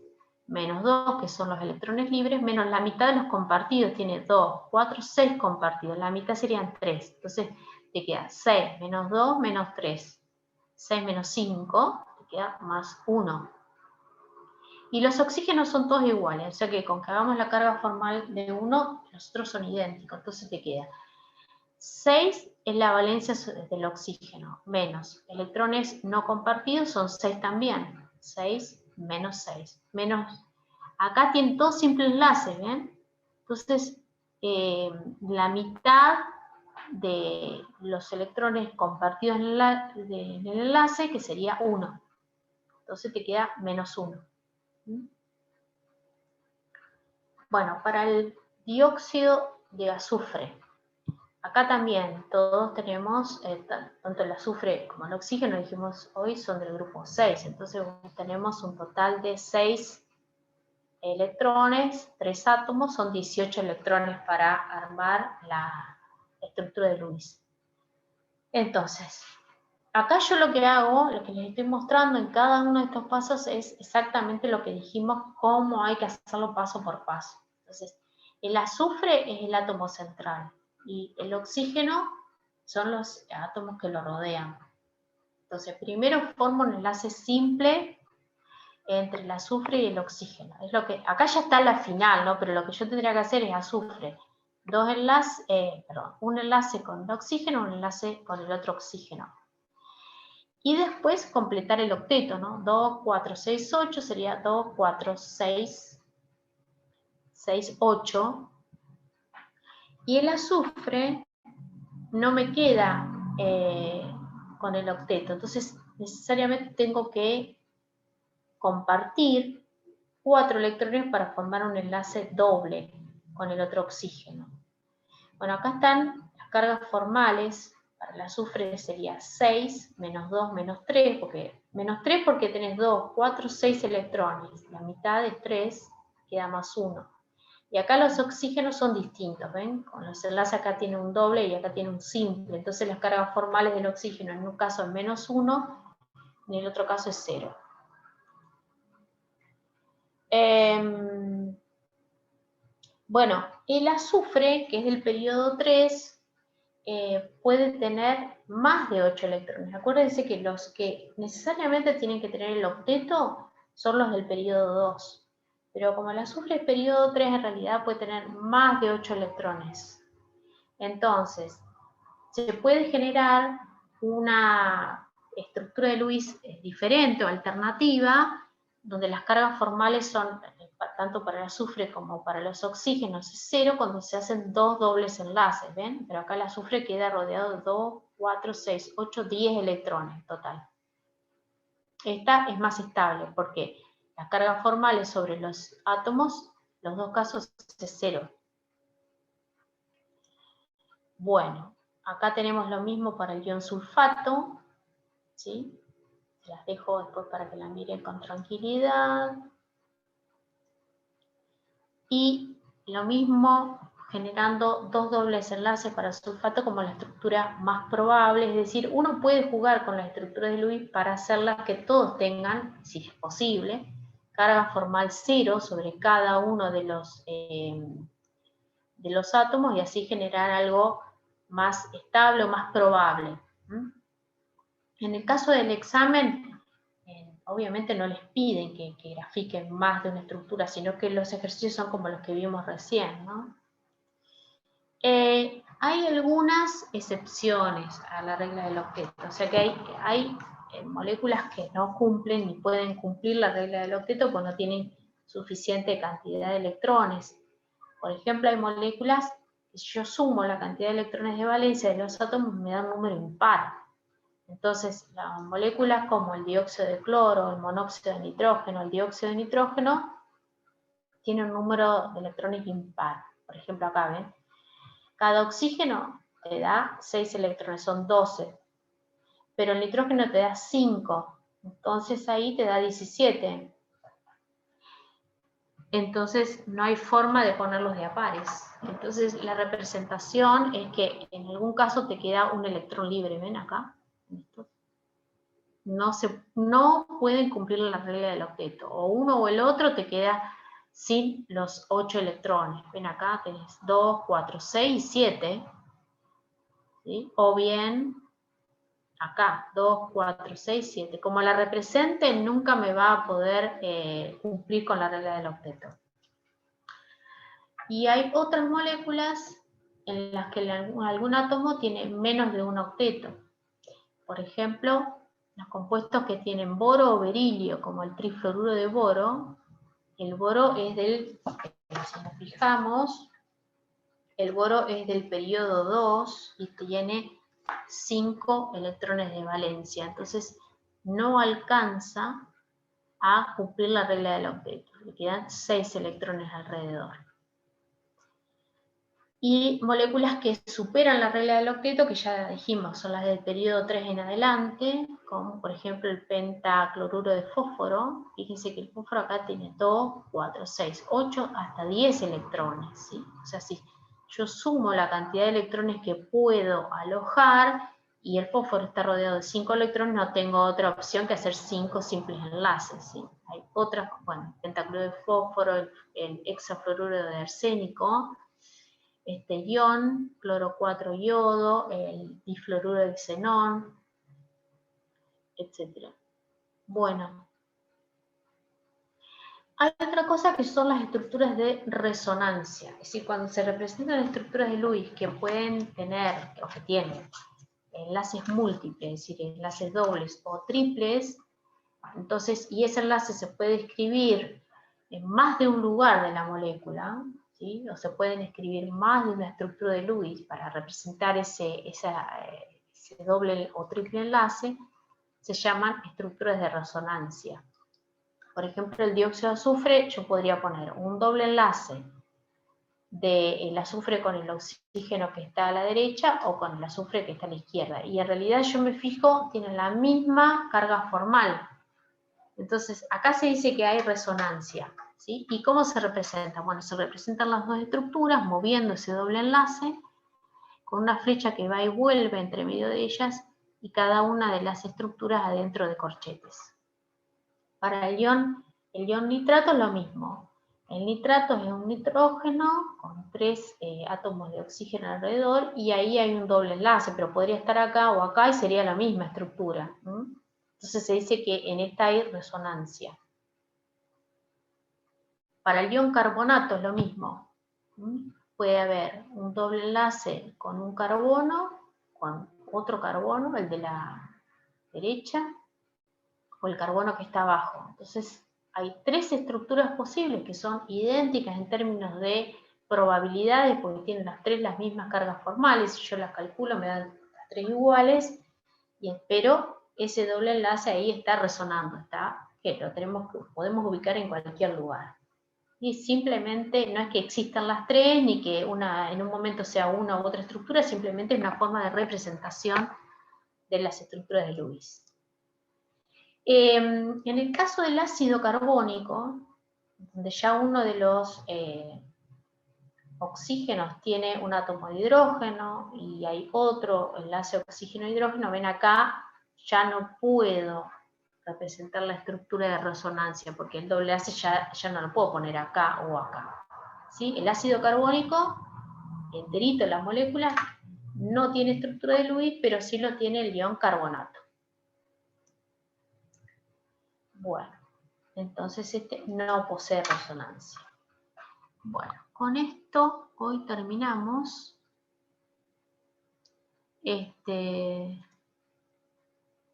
S1: menos 2, que son los electrones libres, menos la mitad de los compartidos, tiene 2, 4, 6 compartidos, la mitad serían 3, entonces te queda 6 menos 2 menos 3, 6 menos 5, te queda más 1. Y los oxígenos son todos iguales, o sea que con que hagamos la carga formal de 1, los otros son idénticos, entonces te queda 6 es la valencia del oxígeno, menos electrones no compartidos son 6 también, 6 menos 6, menos, acá tienen todo simple enlace, ¿ven? Entonces, la mitad de los electrones compartidos en el enlace, que sería 1. Entonces te queda -1. Bueno, para el dióxido de azufre, acá también todos tenemos, tanto el azufre como el oxígeno, dijimos hoy, son del grupo 6. Entonces tenemos un total de 6 electrones, 3 átomos, son 18 electrones para armar la estructura de Lewis. Entonces, acá yo lo que hago, lo que les estoy mostrando en cada uno de estos pasos es exactamente lo que dijimos, cómo hay que hacerlo paso por paso. Entonces, el azufre es el átomo central y el oxígeno son los átomos que lo rodean. Entonces, primero formo un enlace simple entre el azufre y el oxígeno. Es lo que, acá ya está la final, ¿no? Pero lo que yo tendría que hacer es azufre. Un enlace con el oxígeno, un enlace con el otro oxígeno. Y después completar el octeto, ¿no? 2, 4, 6, 8 sería 2, 4, 6, 6, 8. Y el azufre no me queda con el octeto. Entonces, necesariamente tengo que compartir 4 electrones para formar un enlace doble con el otro oxígeno. Bueno, acá están las cargas formales. Para el azufre sería 6, menos 2, menos 3, menos 3 porque tenés 2, 4, 6 electrones. La mitad de 3 queda más 1. Y acá los oxígenos son distintos, ¿ven? Con los enlaces acá tiene un doble y acá tiene un simple. Entonces las cargas formales del oxígeno en un caso es menos 1, en el otro caso es 0. Bueno, el azufre, que es del periodo 3, puede tener más de 8 electrones. Acuérdense que los que necesariamente tienen que tener el octeto son los del periodo 2. Pero como el azufre es periodo 3, en realidad puede tener más de 8 electrones. Entonces, se puede generar una estructura de Lewis diferente o alternativa, donde las cargas formales son, tanto para el azufre como para los oxígenos, 0 cuando se hacen 2 dobles enlaces, ¿ven? Pero acá el azufre queda rodeado de 2, 4, 6, 8, 10 electrones total. Esta es más estable porque las cargas formales sobre los átomos, los dos casos es 0. Bueno, acá tenemos lo mismo para el ion sulfato, ¿sí? Las dejo después para que la miren con tranquilidad. Y lo mismo generando 2 dobles enlaces para sulfato como la estructura más probable, es decir, uno puede jugar con la estructura de Lewis para hacerla que todos tengan, si es posible, carga formal 0 sobre cada uno de los átomos y así generar algo más estable o más probable. En el caso del examen, obviamente no les piden que grafiquen más de una estructura, sino que los ejercicios son como los que vimos recién, ¿no? Hay algunas excepciones a la regla del octeto, o sea que hay moléculas que no cumplen ni pueden cumplir la regla del octeto porque no tienen suficiente cantidad de electrones. Por ejemplo, hay moléculas que si yo sumo la cantidad de electrones de valencia de los átomos me da un número impar. Entonces, las moléculas como el dióxido de cloro, el monóxido de nitrógeno, el dióxido de nitrógeno, tienen un número de electrones impar. Por ejemplo, acá ven, cada oxígeno te da 6 electrones, son 12, pero el nitrógeno te da 5, entonces ahí te da 17. Entonces no hay forma de ponerlos de a pares. Entonces la representación es que en algún caso te queda un electrón libre, ¿ven acá? No pueden cumplir la regla del octeto. O uno o el otro te queda sin los 8 electrones. Ven acá, tenés 2, 4, 6 y 7. ¿Sí? O bien acá, 2, 4, 6, 7. Como la represente, nunca me va a poder cumplir con la regla del octeto. Y hay otras moléculas en las que algún átomo tiene menos de un octeto. Por ejemplo, los compuestos que tienen boro o berilio, como el trifluoruro de boro, el boro es si nos fijamos, el boro es del periodo 2 y tiene 5 electrones de valencia, entonces no alcanza a cumplir la regla del octeto, le quedan 6 electrones alrededor. Y moléculas que superan la regla del octeto, que ya dijimos, son las del periodo 3 en adelante, como por ejemplo el pentacloruro de fósforo. Fíjense que el fósforo acá tiene 2, 4, 6, 8, hasta 10 electrones, ¿sí? O sea, si yo sumo la cantidad de electrones que puedo alojar, y el fósforo está rodeado de 5 electrones, no tengo otra opción que hacer 5 simples enlaces, ¿sí? Hay otras, bueno, pentacloruro de fósforo, el hexafluoruro de arsénico, este ion, cloro 4 yodo, el difluoruro de xenón, etc. Bueno, hay otra cosa que son las estructuras de resonancia. Es decir, cuando se representan estructuras de Lewis que pueden tener, o que tienen, enlaces múltiples, es decir, enlaces dobles o triples, entonces, y ese enlace se puede escribir en más de un lugar de la molécula, ¿sí? O se pueden escribir más de una estructura de Lewis para representar ese doble o triple enlace, se llaman estructuras de resonancia. Por ejemplo, el dióxido de azufre, yo podría poner un doble enlace del azufre con el oxígeno que está a la derecha o con el azufre que está a la izquierda. Y en realidad yo me fijo, tienen la misma carga formal. Entonces, acá se dice que hay resonancia, ¿sí? ¿Y cómo se representa? Bueno, se representan las dos estructuras moviendo ese doble enlace con una flecha que va y vuelve entre medio de ellas y cada una de las estructuras adentro de corchetes. Para el ion nitrato es lo mismo. El nitrato es un nitrógeno con 3 átomos de oxígeno alrededor y ahí hay un doble enlace, pero podría estar acá o acá y sería la misma estructura. Entonces se dice que en esta hay resonancia. Para el ion carbonato es lo mismo. Puede haber un doble enlace con un carbono, con otro carbono, el de la derecha, o el carbono que está abajo. Entonces hay 3 estructuras posibles que son idénticas en términos de probabilidades, porque tienen las 3 las mismas cargas formales. Si yo las calculo me dan las 3 iguales, pero ese doble enlace ahí está resonando, que podemos ubicar en cualquier lugar. Y simplemente no es que existan las 3, ni que en un momento sea una u otra estructura, simplemente es una forma de representación de las estructuras de Lewis. En el caso del ácido carbónico, donde ya uno de los oxígenos tiene un átomo de hidrógeno y hay otro enlace oxígeno-hidrógeno, ven acá, ya no puedo representar la estructura de resonancia, porque el doble enlace ya no lo puedo poner acá o acá. ¿Sí? El ácido carbónico, enterito en las moléculas, no tiene estructura de Lewis, pero sí lo tiene el ion carbonato. Bueno, entonces este no posee resonancia. Bueno, con esto hoy terminamos.